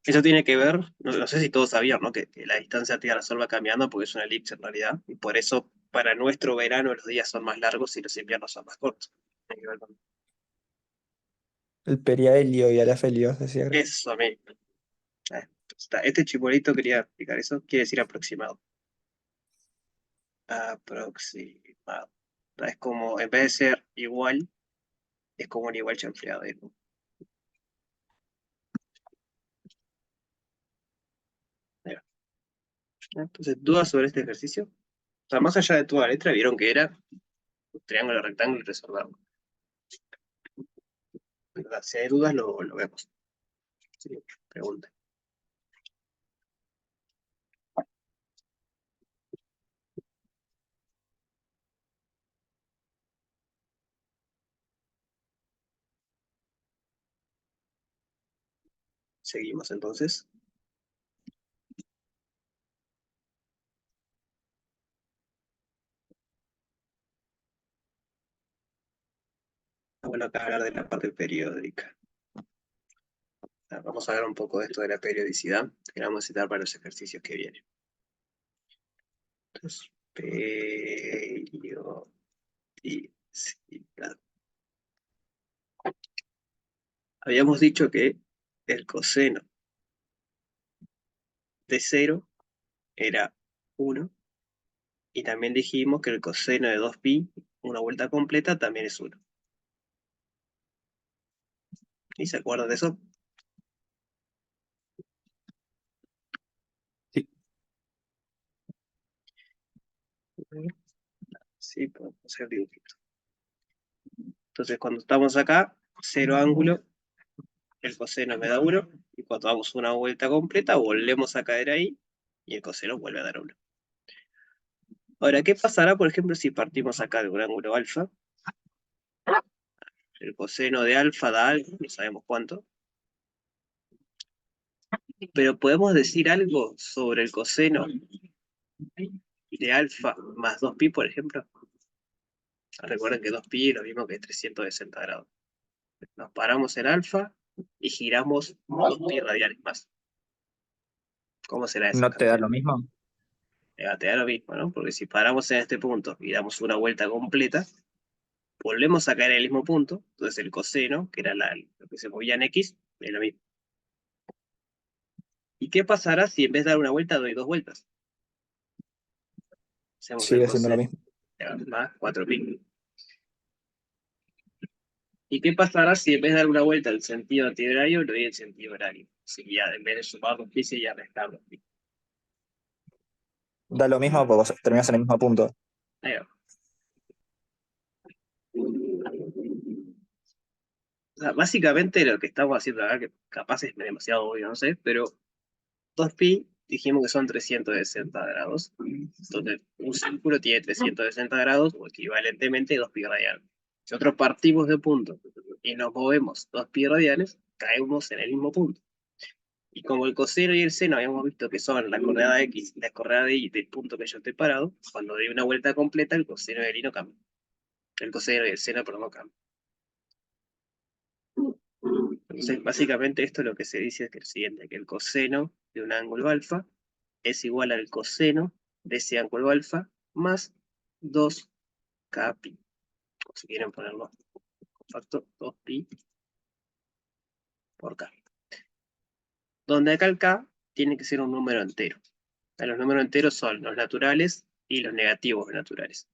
Eso tiene que ver, no sé si todos sabían, ¿no? Que la distancia Tierra-Sol va cambiando porque es una elipse en realidad, y por eso para nuestro verano los días son más largos y los inviernos son más cortos. Tiene que ver con El perihelio y el afelio, decía. Creo. eso mismo. Este chibolito quería explicar eso, quiere decir aproximado. Aproximado. Es como, en vez de ser igual, es como un igual chanfleado. ¿No? Ahí va. Entonces, ¿dudas sobre este ejercicio? O sea, más allá de toda la letra, vieron que era un triángulo, rectángulo y resolverlo. ¿Verdad? Si hay dudas, lo vemos. Sí, pregunta. Seguimos entonces. Bueno, acá hablar de la parte periódica. Vamos a ver un poco de esto de la periodicidad, que la vamos a citar para los ejercicios que vienen. Entonces, periodicidad. Habíamos dicho que el coseno de 0 era 1, y también dijimos que el coseno de 2pi, una vuelta completa, también es 1. ¿Y se acuerdan de eso? Sí. Sí, podemos hacer dibujitos. Entonces, cuando estamos acá, 0 ángulo, el coseno me da 1, y cuando damos una vuelta completa, volvemos a caer ahí, y el coseno vuelve a dar 1. Ahora, ¿qué pasará, por ejemplo, si partimos acá de un ángulo alfa? El coseno de alfa da algo, no sabemos cuánto. Pero podemos decir algo sobre el coseno de alfa más 2pi, por ejemplo. Recuerden que 2pi es lo mismo que 360 grados. Nos paramos en alfa y giramos 2pi radianes más. ¿Cómo será eso? ¿No te da lo mismo? Te da lo mismo, ¿no? Porque si paramos en este punto y damos una vuelta completa, volvemos a caer en el mismo punto. Entonces el coseno, que era lo que se movía en X, es lo mismo. ¿Y qué pasará si en vez de dar una vuelta doy 2 vueltas? Hacemos el Sigue siendo lo coseno mismo. más 4pi. ¿Y qué pasará si en vez de dar una vuelta al sentido antihorario, le doy el sentido horario? Sería, en vez de sumar 2pi, sería restar 2pi. Da lo mismo porque terminas en el mismo punto. Ahí va. O sea, básicamente lo que estamos haciendo acá, que capaz es demasiado obvio, no sé, pero 2pi dijimos que son 360 grados. Entonces, un círculo tiene 360 grados o equivalentemente 2pi radianes. Si nosotros partimos de un punto y nos movemos 2pi radianes, caemos en el mismo punto. Y como el coseno y el seno habíamos visto que son la coordenada X y la coordenada Y del punto que yo estoy parado, cuando doy una vuelta completa, el coseno y el Y no cambia. El coseno y el seno, pero no cambia. Entonces, básicamente esto lo que se dice es que el siguiente, que el coseno de un ángulo alfa es igual al coseno de ese ángulo alfa más 2kpi. O si quieren ponerlo con factor 2pi por k. Donde acá el k tiene que ser un número entero. Los números enteros son los naturales y los negativos naturales.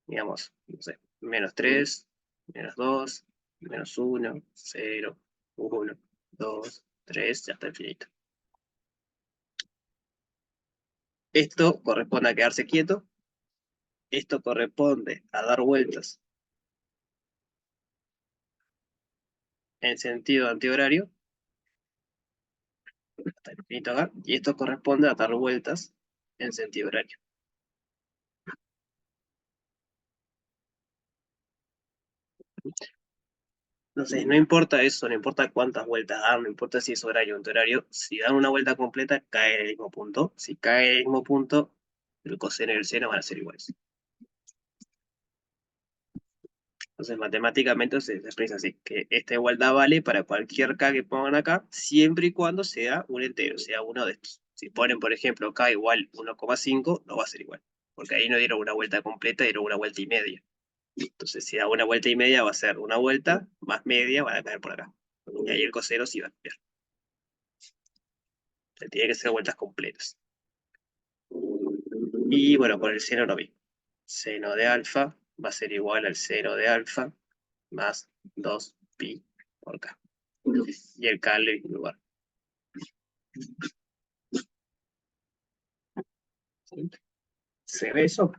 Digamos, no sé, -3, -2, -1, 0, 1, 2, 3, ya está infinito. Esto corresponde a quedarse quieto. Esto corresponde a dar vueltas en sentido antihorario. Hasta infinito acá. Y esto corresponde a dar vueltas en sentido horario. Entonces, no importa eso, no importa cuántas vueltas dan, no importa si es horario o antihorario. Si dan una vuelta completa, cae en el mismo punto. Si cae en el mismo punto, el coseno y el seno van a ser iguales. Entonces, matemáticamente se expresa así, que esta igualdad vale para cualquier k que pongan acá, siempre y cuando sea un entero, sea uno de estos. Si ponen, por ejemplo, k igual 1,5, no va a ser igual, porque ahí no dieron una vuelta completa, dieron una vuelta y media. Entonces, si da una vuelta y media, va a ser una vuelta más media, van a caer por acá. Y ahí el coseno sí va a cambiar. O sea, tiene que ser vueltas completas. Y bueno, con el seno lo mismo. Seno de alfa va a ser igual al seno de alfa más 2pi por k. Y el k en el mismo lugar. ¿Se ve eso?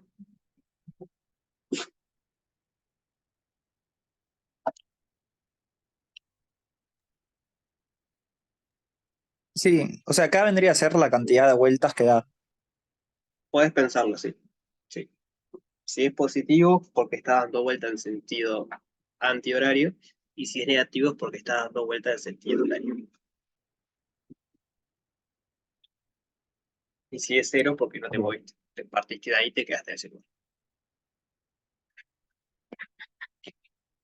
Sí, o sea, acá vendría a ser la cantidad de vueltas que da. Puedes pensarlo así. Sí. Si es positivo, porque está dando vuelta en sentido antihorario. Y si es negativo es porque está dando vueltas en sentido horario. Y si es cero, porque no te moviste. Te partiste de ahí y te quedaste en ese lugar.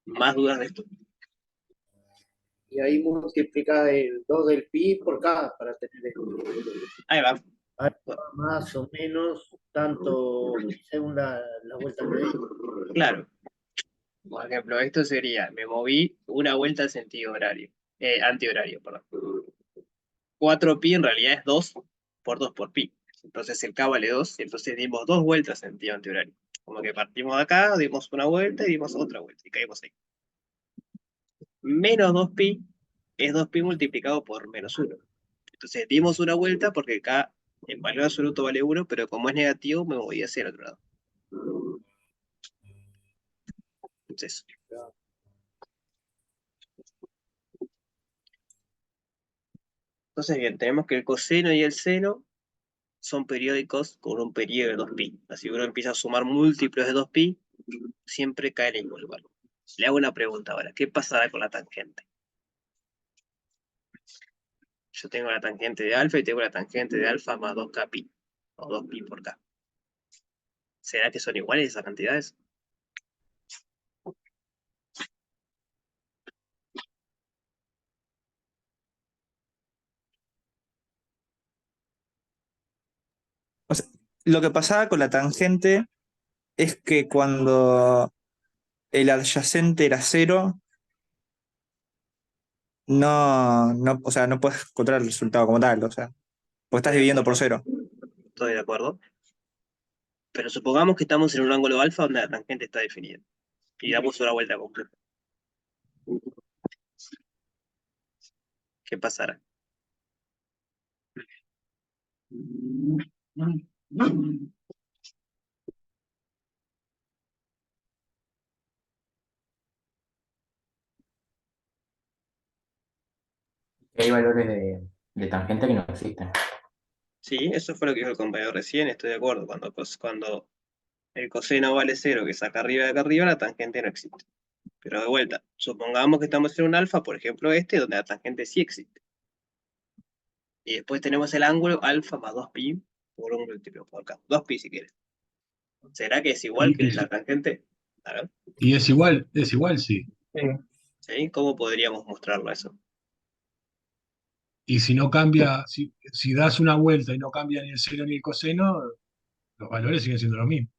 ¿Más dudas de esto? Y ahí multiplica el 2 del pi por K para tener Ahí va. más o menos tanto según la vuelta que dé. Claro. Por ejemplo, esto sería, me moví una vuelta en sentido horario. Antihorario, perdón. 4pi en realidad es 2 por 2 por pi. Entonces el K vale 2, y entonces dimos 2 vueltas en sentido antihorario. Como que partimos de acá, dimos una vuelta y dimos otra vuelta, y caímos ahí. Menos 2pi es 2pi multiplicado por menos 1. Entonces dimos una vuelta porque acá en valor absoluto vale 1, pero como es negativo me moví hacia el otro lado. Entonces, bien, tenemos que el coseno y el seno son periódicos con un periodo de 2pi. Así que uno empieza a sumar múltiplos de 2pi, siempre cae en el mismo lugar. Le hago una pregunta ahora, ¿qué pasará con la tangente? Yo tengo la tangente de alfa y tengo la tangente de alfa más 2k pi, o 2pi por k. ¿Será que son iguales esas cantidades? O sea, lo que pasaba con la tangente es que cuando el adyacente era cero, o sea, no puedes encontrar el resultado como tal, o sea, porque estás dividiendo por cero. Estoy de acuerdo. Pero supongamos que estamos en un ángulo alfa donde la tangente está definida. Y damos una vuelta completa. ¿Qué pasará? Hay valores de tangente que no existen. Sí, eso fue lo que dijo el compañero recién, estoy de acuerdo. Cuando el coseno vale 0, que saca arriba de acá arriba, la tangente no existe. Pero de vuelta, supongamos que estamos en un alfa, por ejemplo este, donde la tangente sí existe. Y después tenemos el ángulo alfa más 2pi por un múltiplo por acá. 2pi si quieres. ¿Será que es igual que la tangente? A ver, Y es igual, sí. ¿sí? ¿Cómo podríamos mostrarlo eso? Y si no cambia, si das una vuelta y no cambia ni el seno ni el coseno, los valores siguen siendo los mismos.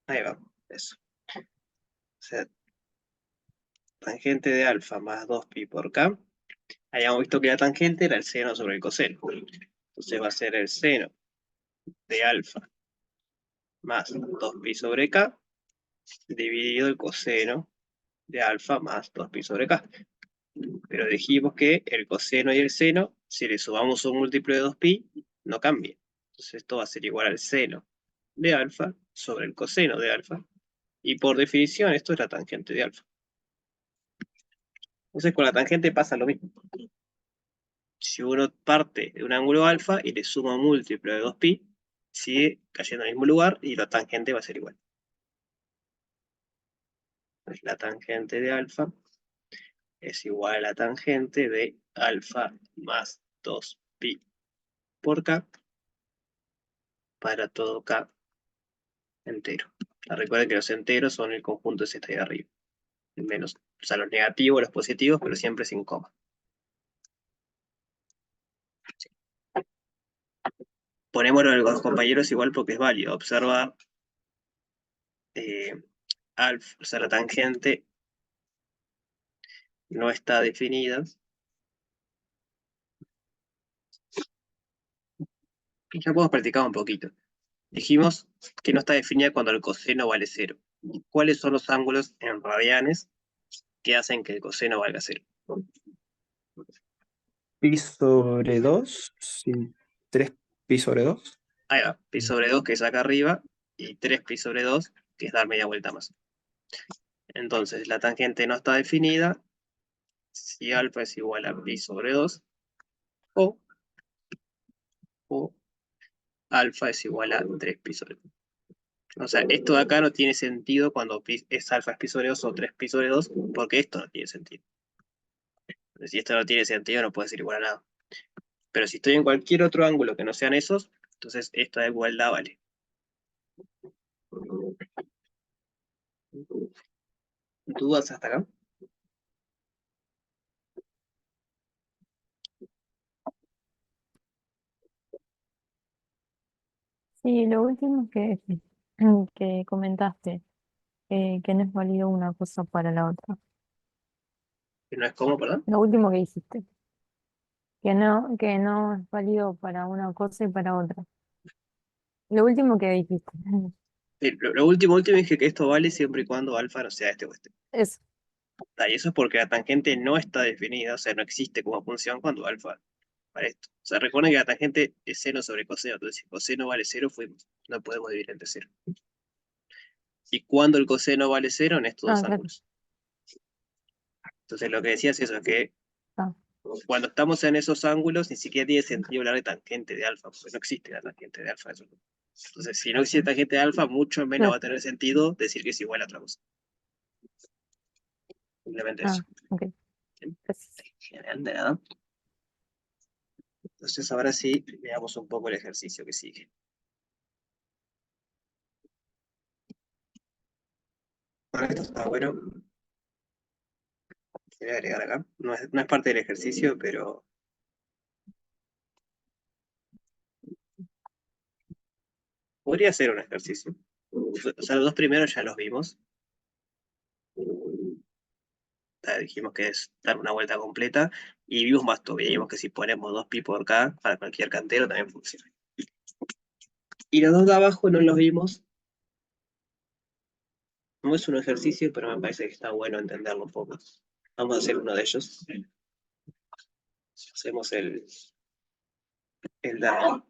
Ahí va, eso. O sea, tangente de alfa más 2pi por k. Habíamos visto que la tangente era el seno sobre el coseno. Entonces va a ser el seno de alfa más 2pi sobre k dividido el coseno de alfa más 2pi sobre k. Pero dijimos que el coseno y el seno, si le sumamos un múltiplo de 2pi, no cambia. Entonces esto va a ser igual al seno de alfa sobre el coseno de alfa. Y por definición esto es la tangente de alfa. Entonces con la tangente pasa lo mismo. Si uno parte de un ángulo alfa y le suma un múltiplo de 2pi, sigue cayendo en el mismo lugar y la tangente va a ser igual. Entonces, la tangente de alfa es igual a la tangente de alfa más 2pi por k para todo k entero. Recuerden que los enteros son el conjunto de esta de arriba. Menos, o sea, los negativos, los positivos, pero siempre sin coma. Ponémoslo a los compañeros igual porque es válido. Observa alfa, o sea, la tangente no está definida. Y ya podemos practicar un poquito. Dijimos que no está definida cuando el coseno vale 0. ¿Cuáles son los ángulos en radianes que hacen que el coseno valga 0? Pi sobre 2, sí, 3 pi sobre 2. Ahí va, pi sobre 2 que es acá arriba, y 3 pi sobre 2 que es dar media vuelta más. Entonces, la tangente no está definida si alfa es igual a pi sobre 2 o alfa es igual a 3 pi sobre 2. O sea, esto de acá no tiene sentido cuando es alfa es pi sobre 2 o 3 pi sobre 2, porque esto no tiene sentido. Entonces, si esto no tiene sentido, no puede ser igual a nada. Pero si estoy en cualquier otro ángulo que no sean esos, entonces esta igualdad vale. ¿Dudas hasta acá? Sí, lo último que comentaste, que no es válido una cosa para la otra. Que no es como, perdón. Lo último que dijiste, que no es válido para una cosa y para otra. Lo último que dijiste. Sí, lo último dije que esto vale siempre y cuando alfa no sea este o este. Eso. Y eso es porque la tangente no está definida, o sea, no existe como función cuando alfa vale esto. O sea, recuerden que la tangente es seno sobre coseno, entonces si coseno vale 0, fuimos. No podemos dividir entre 0. Y cuando el coseno vale 0 en estos dos Claro. ángulos. Entonces lo que decía es eso, que Ah. cuando estamos en esos ángulos, ni siquiera tiene sentido hablar de tangente de alfa, porque no existe la tangente de alfa. Entonces, si no existe tangente de alfa, mucho menos Claro. va a tener sentido decir que es igual a otra cosa. Simplemente eso. Ok. Genial, de nada. Entonces, ahora sí, veamos un poco el ejercicio que sigue. Bueno, esto está bueno. Voy a agregar acá. No es parte del ejercicio, pero podría ser un ejercicio. O sea, los dos primeros ya los vimos. Dijimos que es dar una vuelta completa. Y vimos más todavía. Vimos que si ponemos 2 pi por K para cualquier cantero también funciona. Y los dos de abajo no los vimos. No es un ejercicio, pero me parece que está bueno entenderlo un poco. Vamos a hacer uno de ellos. Hacemos el dado.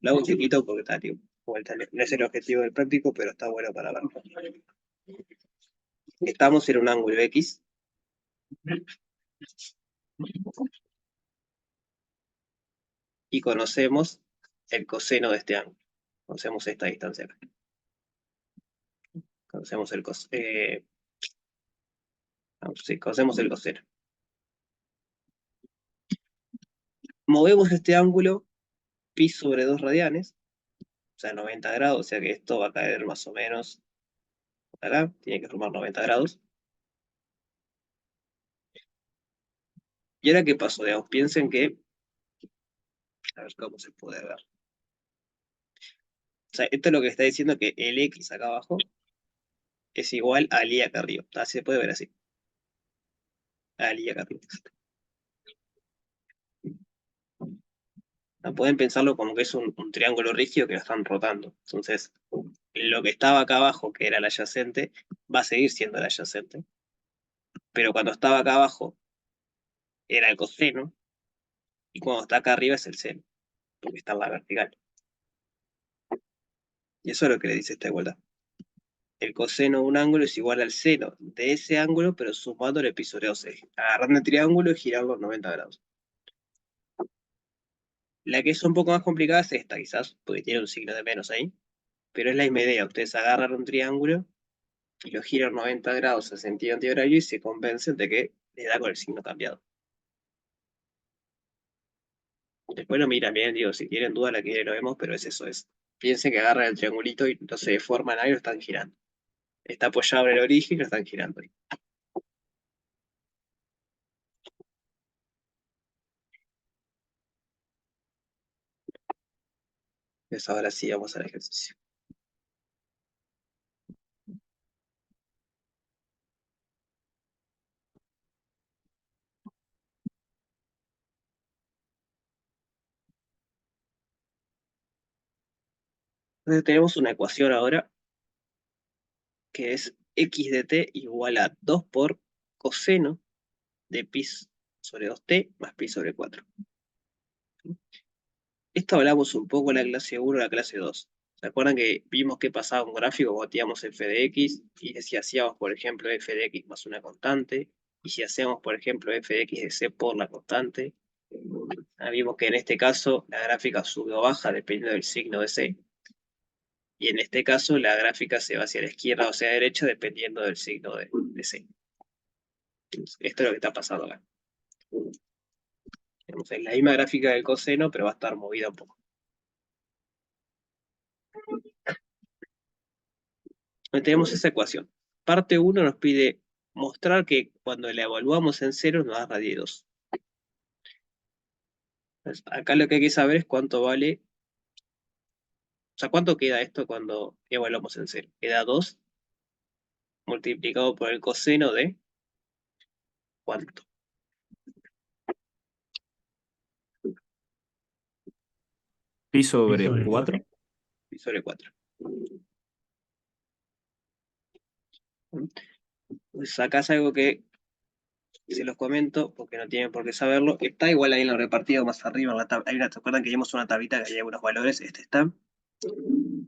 Lo hago chiquito porque está, tío, vuelta. No es el objetivo del práctico, pero está bueno para verlo. Estamos en un ángulo X. Y conocemos el coseno de este ángulo. Conocemos esta distancia acá. Conocemos el coseno. Sí, conocemos el coseno. Movemos este ángulo pi sobre 2 radianes, o sea, 90 grados, o sea que esto va a caer más o menos acá, tiene que formar 90 grados. ¿Y ahora qué pasó? Digamos, piensen que, a ver cómo se puede ver. O sea, esto es lo que está diciendo que el X acá abajo es igual al Y acá arriba. Se puede ver así. Al Y acá arriba. Pueden pensarlo como que es un triángulo rígido que lo están rotando. Entonces, lo que estaba acá abajo, que era el adyacente, va a seguir siendo el adyacente. Pero cuando estaba acá abajo, era el coseno. Y cuando está acá arriba es el seno. Porque está en la vertical. Y eso es lo que le dice esta igualdad. El coseno de un ángulo es igual al seno de ese ángulo, pero sumándole pi sobre 2. Agarrando el triángulo y girarlo 90 grados. La que es un poco más complicada es esta, quizás, porque tiene un signo de menos ahí. Pero es la misma idea. Ustedes agarran un triángulo y lo giran 90 grados en sentido antihorario y se convencen de que le da con el signo cambiado. Después lo miran bien, digo, si tienen duda la que lo vemos, pero es eso, es. Piensen que agarran el triangulito y no se deforman ahí y lo están girando. Está apoyado en el origen y lo están girando ahí. Entonces ahora sí vamos al ejercicio. Entonces tenemos una ecuación ahora que es x de t igual a 2 por coseno de pi sobre 2t más pi sobre 4. Esto hablamos un poco en la clase 1 y la clase 2. ¿Se acuerdan que vimos qué pasaba con un gráfico? Batíamos f de x y si hacíamos, por ejemplo, f de x más una constante, y si hacíamos, por ejemplo, f de x de c por la constante, vimos que en este caso la gráfica sube o baja dependiendo del signo de c. Y en este caso la gráfica se va hacia la izquierda o hacia la derecha dependiendo del signo de c. Esto es lo que está pasando acá. Tenemos la misma gráfica del coseno, pero va a estar movida un poco. Tenemos esa ecuación. Parte 1 nos pide mostrar que cuando la evaluamos en cero nos da radiz 2. Entonces, acá lo que hay que saber es cuánto vale, o sea, cuánto queda esto cuando evaluamos en cero. Queda 2 multiplicado por el coseno de ¿cuánto? Pi sobre sobre 4. Pi sobre 4. Entonces acá es algo que se los comento porque no tienen por qué saberlo. Está igual ahí en lo repartido más arriba. Hay una, ¿se acuerdan que vimos una tablita que había unos valores? Este está.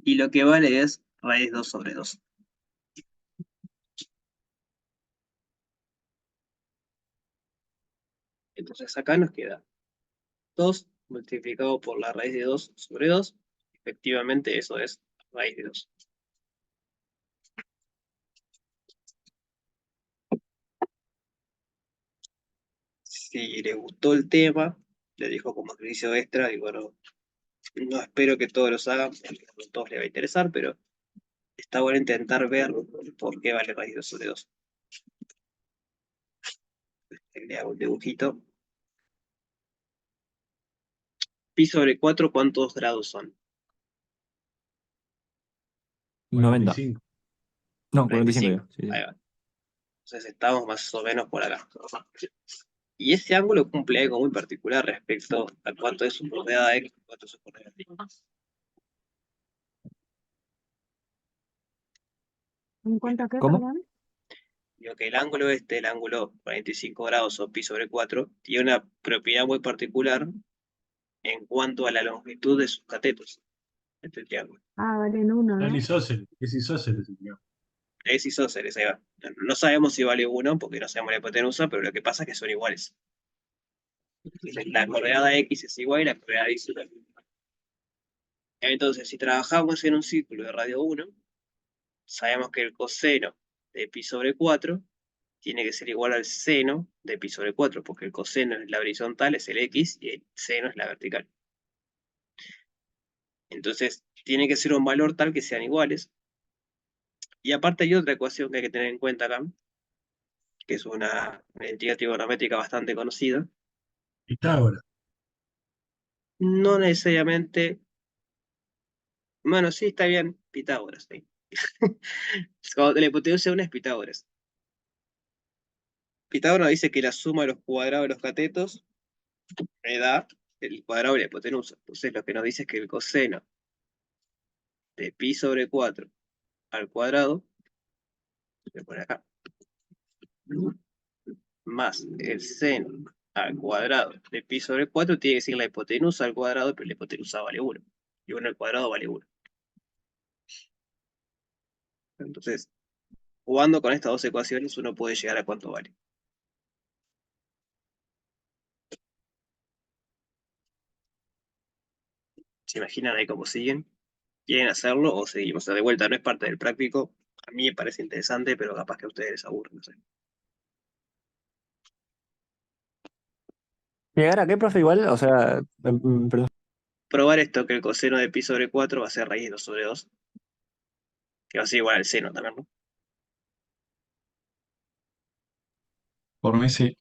Y lo que vale es raíz 2 sobre 2. Entonces acá nos queda 2 multiplicado por la raíz de 2 sobre 2. Efectivamente eso es raíz de 2. Si les gustó el tema, les dejo como ejercicio extra y bueno, no espero que todos los hagan, porque no a todos les va a interesar, pero está bueno intentar ver por qué vale raíz de 2 sobre 2. Le hago un dibujito. Pi sobre 4, ¿cuántos grados son? 90. 45. No, 45 digo. Sí, sí. Ahí va. Entonces estamos más o menos por acá. Y ese ángulo cumple algo muy particular respecto a cuánto es su coordenada x y cuánto es su coordenada y. ¿En cuanto a qué, ¿Cómo? perdón? Digo que el ángulo este, el ángulo 45 grados o pi sobre 4, tiene una propiedad muy particular en cuanto a la longitud de sus catetos. Este triángulo. Ah, valen uno, Son ¿no? isósceles, es isósceles, digamos. Es isósceles, ahí va. No sabemos si vale 1 porque no sabemos la hipotenusa, pero lo que pasa es que son iguales. La coordenada x es igual y la coordenada y es igual. Entonces, si trabajamos en un círculo de radio 1, sabemos que el coseno de pi sobre 4 tiene que ser igual al seno de pi sobre 4, porque el coseno es la horizontal, es el x, y el seno es la vertical. Entonces, tiene que ser un valor tal que sean iguales. Y aparte hay otra ecuación que hay que tener en cuenta acá, que es una entidad trigonométrica bastante conocida. Pitágoras. No necesariamente, bueno, sí está bien, Pitágoras, sí. Cuando la hipotenusa de una es Pitágoras. Pitágoras dice que la suma de los cuadrados de los catetos me da el cuadrado de la hipotenusa. Entonces lo que nos dice es que el coseno de pi sobre 4 al cuadrado, voy a poner acá, más el seno al cuadrado de pi sobre 4 tiene que ser la hipotenusa al cuadrado, pero la hipotenusa vale 1. Y 1 al cuadrado vale 1. Entonces, jugando con estas dos ecuaciones, uno puede llegar a cuánto vale. ¿Se imaginan ahí cómo siguen? ¿Quieren hacerlo o seguimos? O sea, de vuelta, no es parte del práctico. A mí me parece interesante, pero capaz que a ustedes les aburre, no sé. ¿Llegar a qué, profe? Igual, o sea, perdón. Probar esto, que el coseno de pi sobre 4 va a ser raíz de 2 sobre 2, que va a ser igual al seno también, ¿no? Por mí sí,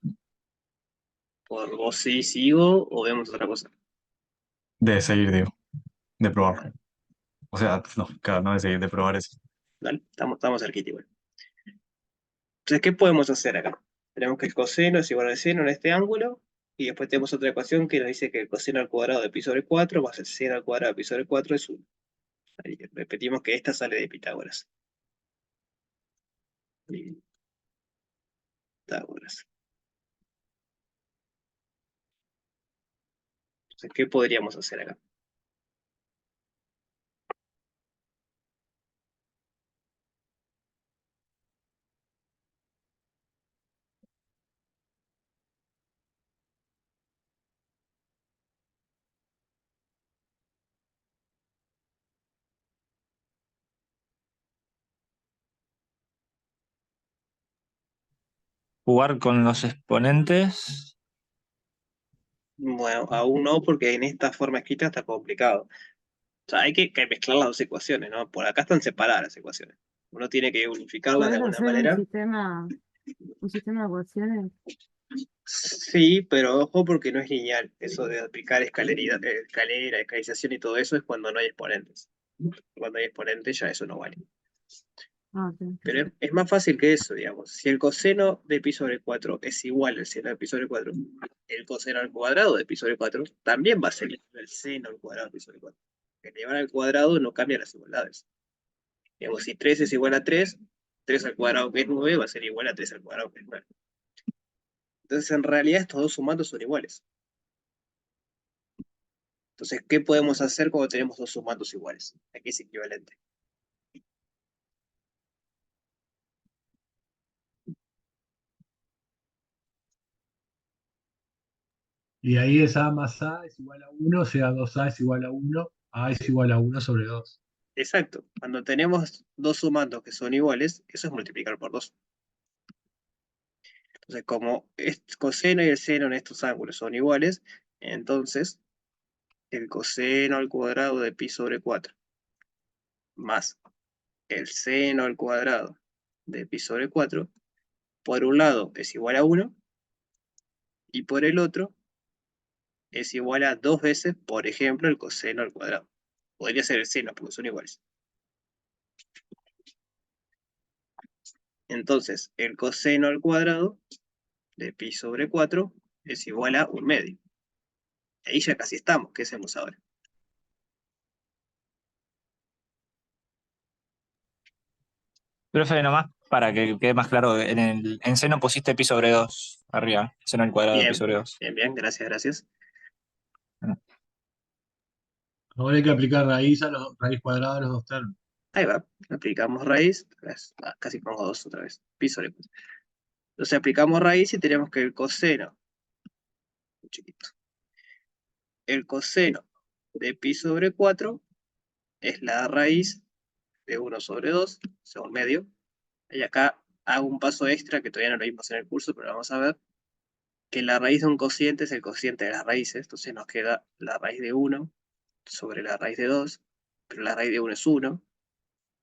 Por vos sí sigo o vemos otra cosa. de seguir, digo, de probar. O sea, no, claro, no de seguir, de probar eso. ¿Vale? Estamos cerquita igual. Entonces, ¿qué podemos hacer acá? Tenemos que el coseno es igual al seno en este ángulo, y después tenemos otra ecuación que nos dice que el coseno al cuadrado de pi sobre 4 más el seno al cuadrado de pi sobre 4 es 1. Ahí repetimos que esta sale de Pitágoras. Pitágoras. Entonces, ¿qué podríamos hacer acá? jugar con los exponentes. Bueno, aún no, porque en esta forma escrita está complicado. O sea, hay que mezclar las dos ecuaciones, ¿no? Por acá están separadas las ecuaciones. Uno tiene que unificarlas de ¿Puedes alguna hacer manera. un sistema de ecuaciones? Sí, pero ojo porque no es lineal. Eso de aplicar escalera, escalarización y todo eso es cuando no hay exponentes. Cuando hay exponentes ya eso no vale. Ah, ok. Pero es más fácil que eso, digamos. Si el coseno de pi sobre 4 es igual al seno de pi sobre 4, el coseno al cuadrado de pi sobre 4 también va a ser igual al seno al cuadrado de pi sobre 4. Elevar al cuadrado no cambia las igualdades. Digamos, si 3 es igual a 3, 3 al cuadrado que es 9 va a ser igual a 3 al cuadrado que es 9. Entonces, en realidad, estos dos sumandos son iguales. Entonces, ¿qué podemos hacer cuando tenemos dos sumandos iguales? Aquí es equivalente. Y ahí es A más A es igual a 1, o sea, 2A es igual a 1, A es igual a 1 sobre 2. Exacto. Cuando tenemos dos sumandos que son iguales, eso es multiplicar por 2. Entonces, como el coseno y el seno en estos ángulos son iguales, entonces el coseno al cuadrado de pi sobre 4 más el seno al cuadrado de pi sobre 4, por un lado es igual a 1 y por el otro es igual a 2 veces, por ejemplo, el coseno al cuadrado. Podría ser el seno porque son iguales. Entonces, el coseno al cuadrado de pi sobre 4 es igual a 1/2. Ahí ya casi estamos. ¿Qué hacemos ahora? Profe, nomás para que quede más claro, en seno pusiste pi sobre 2 arriba, seno al cuadrado de pi Bien, sobre 2. bien, bien, gracias, gracias. Ahora hay que aplicar raíz cuadrada a los dos términos. Ahí va, aplicamos raíz, casi pongo 2 otra vez, pi sobre 4. Entonces aplicamos raíz y tenemos que el coseno, muy chiquito, el coseno de pi sobre 4 es la raíz de 1 sobre 2, o sea, 1/2. Y acá hago un paso extra que todavía no lo vimos en el curso, pero vamos a ver que la raíz de un cociente es el cociente de las raíces, entonces nos queda la raíz de 1 sobre la raíz de 2, pero la raíz de 1 es 1,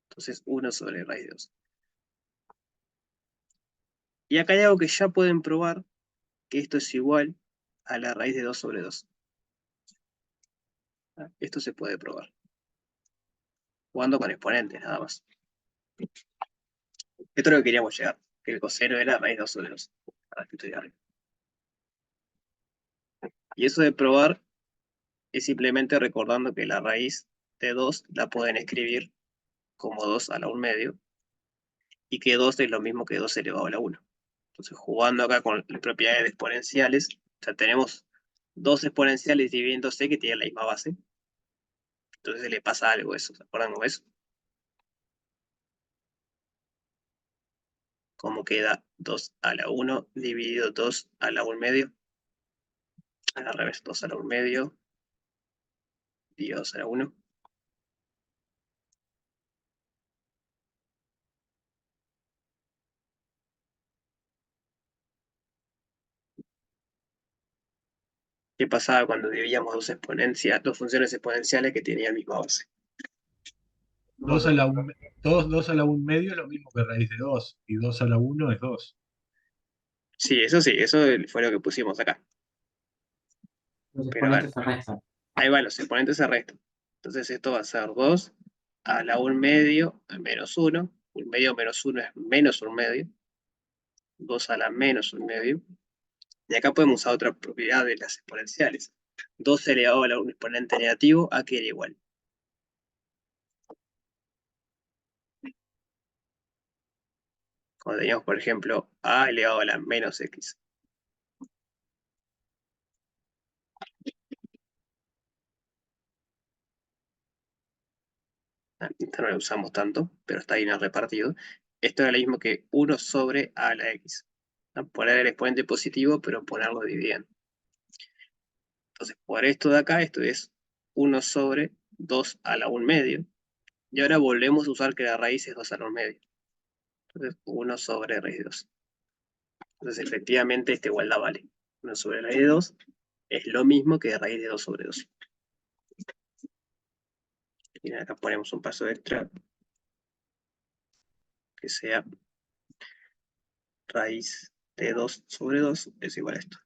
entonces 1 sobre la raíz de 2. Y acá hay algo que ya pueden probar, que esto es igual a la raíz de 2 sobre 2. Esto se puede probar, jugando con exponentes nada más. Esto es lo que queríamos llegar, que el coseno era raíz de 2 sobre 2. Ahora que estoy arriba. Y eso de probar es simplemente recordando que la raíz de 2 la pueden escribir como 2 a la 1/2 y que 2 es lo mismo que 2 elevado a la 1. Entonces, jugando acá con las propiedades de exponenciales, ya tenemos dos exponenciales dividiéndose que tienen la misma base. Entonces le pasa algo eso, ¿se acuerdan de eso? ¿Cómo queda 2 a la 1 dividido 2 a la 1/2? Al revés, 2 a la 1/2 dividido 2 a la 1. ¿Qué pasaba cuando dividíamos dos funciones exponenciales que tenían la misma base? 2 a la 1, 2 a la 1 medio es lo mismo que raíz de 2, y 2 a la 1 es 2. Sí, eso fue lo que pusimos acá. Los Pero a ver, exponentes se restan. ahí va, los exponentes se restan. Entonces esto va a ser 2 a la 1/2 menos 1. 1/2 menos 1 es menos 1/2. 2 a la menos 1/2. Y acá podemos usar otra propiedad de las exponenciales. 2 elevado a un exponente negativo, a que era igual. Cuando teníamos, por ejemplo, a elevado a la menos x. Esta no la usamos tanto, pero está bien repartido. Esto era lo mismo que 1 sobre a la x. Poner el exponente positivo, pero ponerlo dividiendo. Entonces, por esto de acá, esto es 1 sobre 2 a la 1/2. Y ahora volvemos a usar que la raíz es 2 a la 1/2. Entonces, 1 sobre raíz de 2. Entonces, efectivamente, esta igualdad vale. 1 sobre raíz de 2 es lo mismo que raíz de 2 sobre 2. Y acá ponemos un paso extra que sea raíz de 2 sobre 2 es igual a esto.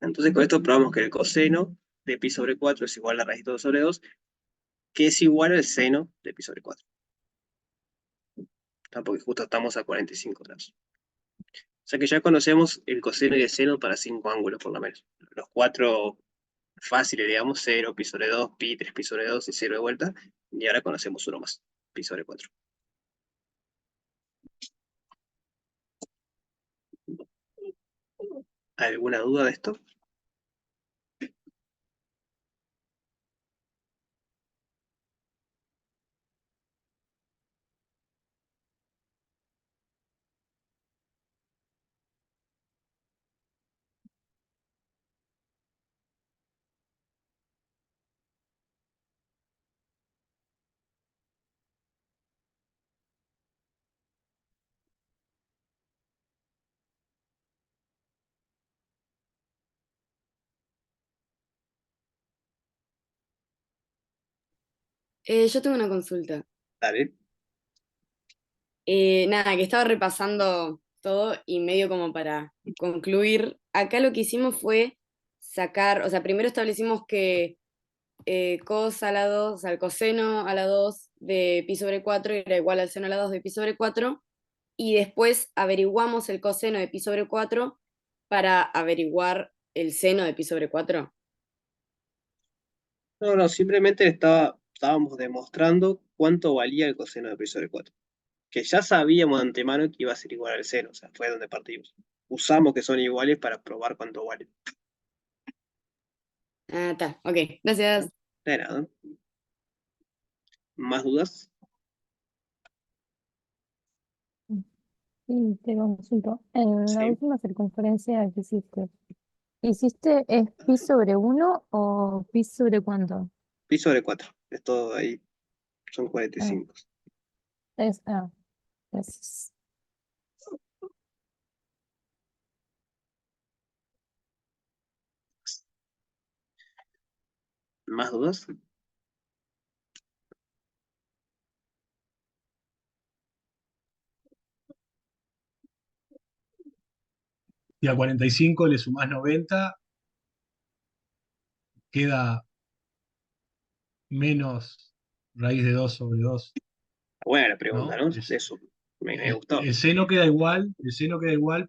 Entonces con esto probamos que el coseno de pi sobre 4 es igual a raíz de 2 sobre 2, que es igual al seno de pi sobre 4. Porque justo estamos a 45 grados. O sea que ya conocemos el coseno y el seno para 5 ángulos por lo menos. Los 4 fáciles, digamos, 0, pi sobre 2, pi, 3 pi sobre 2 y 0 de vuelta. Y ahora conocemos uno más, pi sobre 4. ¿Alguna duda de esto? Yo tengo una consulta. Dale. Nada, que estaba repasando todo y medio como para concluir. Acá lo que hicimos fue sacar, o sea, primero establecimos que cos a la 2, o sea, el coseno a la 2 de pi sobre 4 era igual al seno a la 2 de pi sobre 4, y después averiguamos el coseno de pi sobre 4 para averiguar el seno de pi sobre 4. No, simplemente estábamos demostrando cuánto valía el coseno de pi sobre 4. Que ya sabíamos de antemano que iba a ser igual al seno, o sea, fue donde partimos. Usamos que son iguales para probar cuánto valen. Ah, está, ok, gracias. De nada. ¿Más dudas? Sí, te consulto. En la Sí. última circunferencia que ¿hiciste es pi sobre 1 o pi sobre cuánto? Pi sobre 4. Es todo ahí. Son Ah, 45. gracias. ¿Más dudas? Y a 45 le sumás 90, queda menos raíz de 2 sobre 2, Buena la pregunta, ¿no? ¿no? Eso me gustó. El seno queda igual,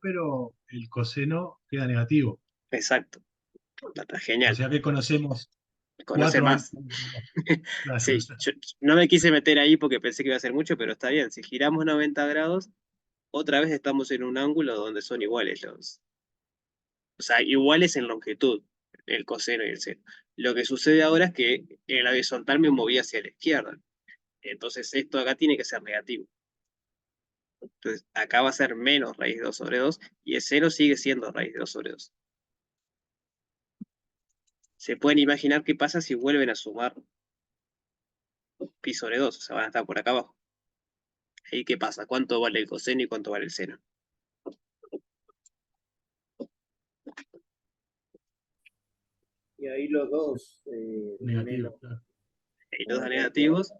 pero el coseno queda negativo. Exacto. Está O genial. sea que conocemos Conoce 4 más. Sí, yo no me quise meter ahí porque pensé que iba a ser mucho, pero está bien. Si giramos 90 grados, otra vez estamos en un ángulo donde son iguales los. O sea, iguales en longitud, el coseno y el seno. Lo que sucede ahora es que en la horizontal me moví hacia la izquierda. Entonces esto acá tiene que ser negativo. Entonces acá va a ser menos raíz de 2 sobre 2 y el seno sigue siendo raíz de 2 sobre 2. Se pueden imaginar qué pasa si vuelven a sumar pi sobre 2, o sea, van a estar por acá abajo. Ahí qué pasa, cuánto vale el coseno y cuánto vale el seno. Y ahí los dos negativo. menos. Ahí los da negativos.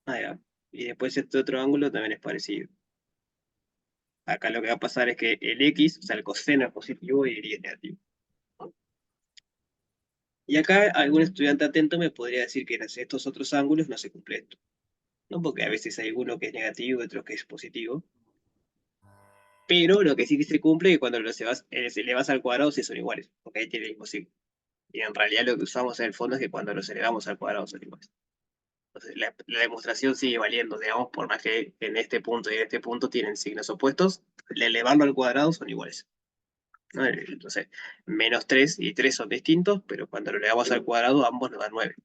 Ahí va. Y después este otro ángulo también es parecido. Acá lo que va a pasar es que el x, o sea, el coseno es positivo y el y es negativo. Y acá algún estudiante atento me podría decir que en estos otros ángulos no se cumple esto, ¿no? Porque a veces hay uno que es negativo y otro que es positivo. Pero lo que sí que se cumple es que cuando se elevas al cuadrado sí son iguales, porque ahí tiene el mismo signo. Y en realidad lo que usamos en el fondo es que cuando los elevamos al cuadrado son iguales. Entonces la demostración sigue valiendo, digamos, por más que en este punto y en este punto tienen signos opuestos, al elevarlo al cuadrado son iguales, ¿no? Entonces, menos 3 y 3 son distintos, pero cuando lo elevamos al cuadrado ambos nos dan 9. O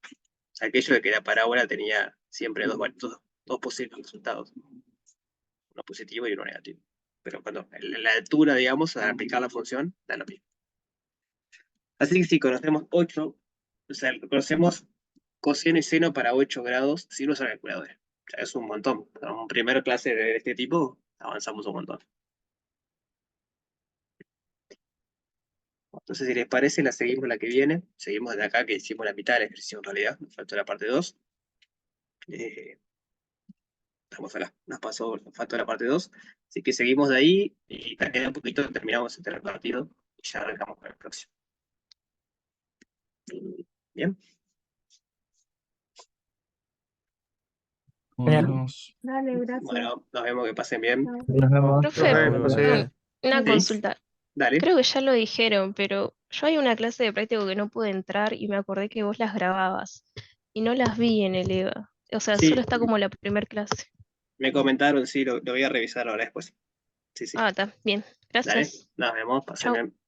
sea, aquello de que la parábola tenía siempre dos posibles resultados, uno positivo y uno negativo. Pero cuando la altura, digamos, al aplicar la función, da lo mismo. Así que si conocemos 8, o sea, conocemos coseno y seno para 8 grados sin usar calculadora. Ya es un montón. Para una primera clase de este tipo, avanzamos un montón. Entonces, si les parece, la seguimos la que viene. Seguimos de acá, que hicimos la mitad del ejercicio en realidad. Nos faltó la parte 2. Nos faltó la parte 2. Así que seguimos de ahí y te queda un poquito, terminamos este repartido y ya arrancamos con el próximo. Bien. Nos Dale, gracias. Bueno, nos vemos, que pasen bien. Chao. Nos vemos. Profe, No sé, una Sí. consulta. Dale. Creo que ya lo dijeron, pero yo hay una clase de práctico que no pude entrar y me acordé que vos las grababas y no las vi en el EVA. O sea, Sí. solo está como la primera clase. Me comentaron, sí, lo voy a revisar ahora después. Sí, sí. Ah, está bien. Dale, Gracias. nos vemos, pasen Chau. bien.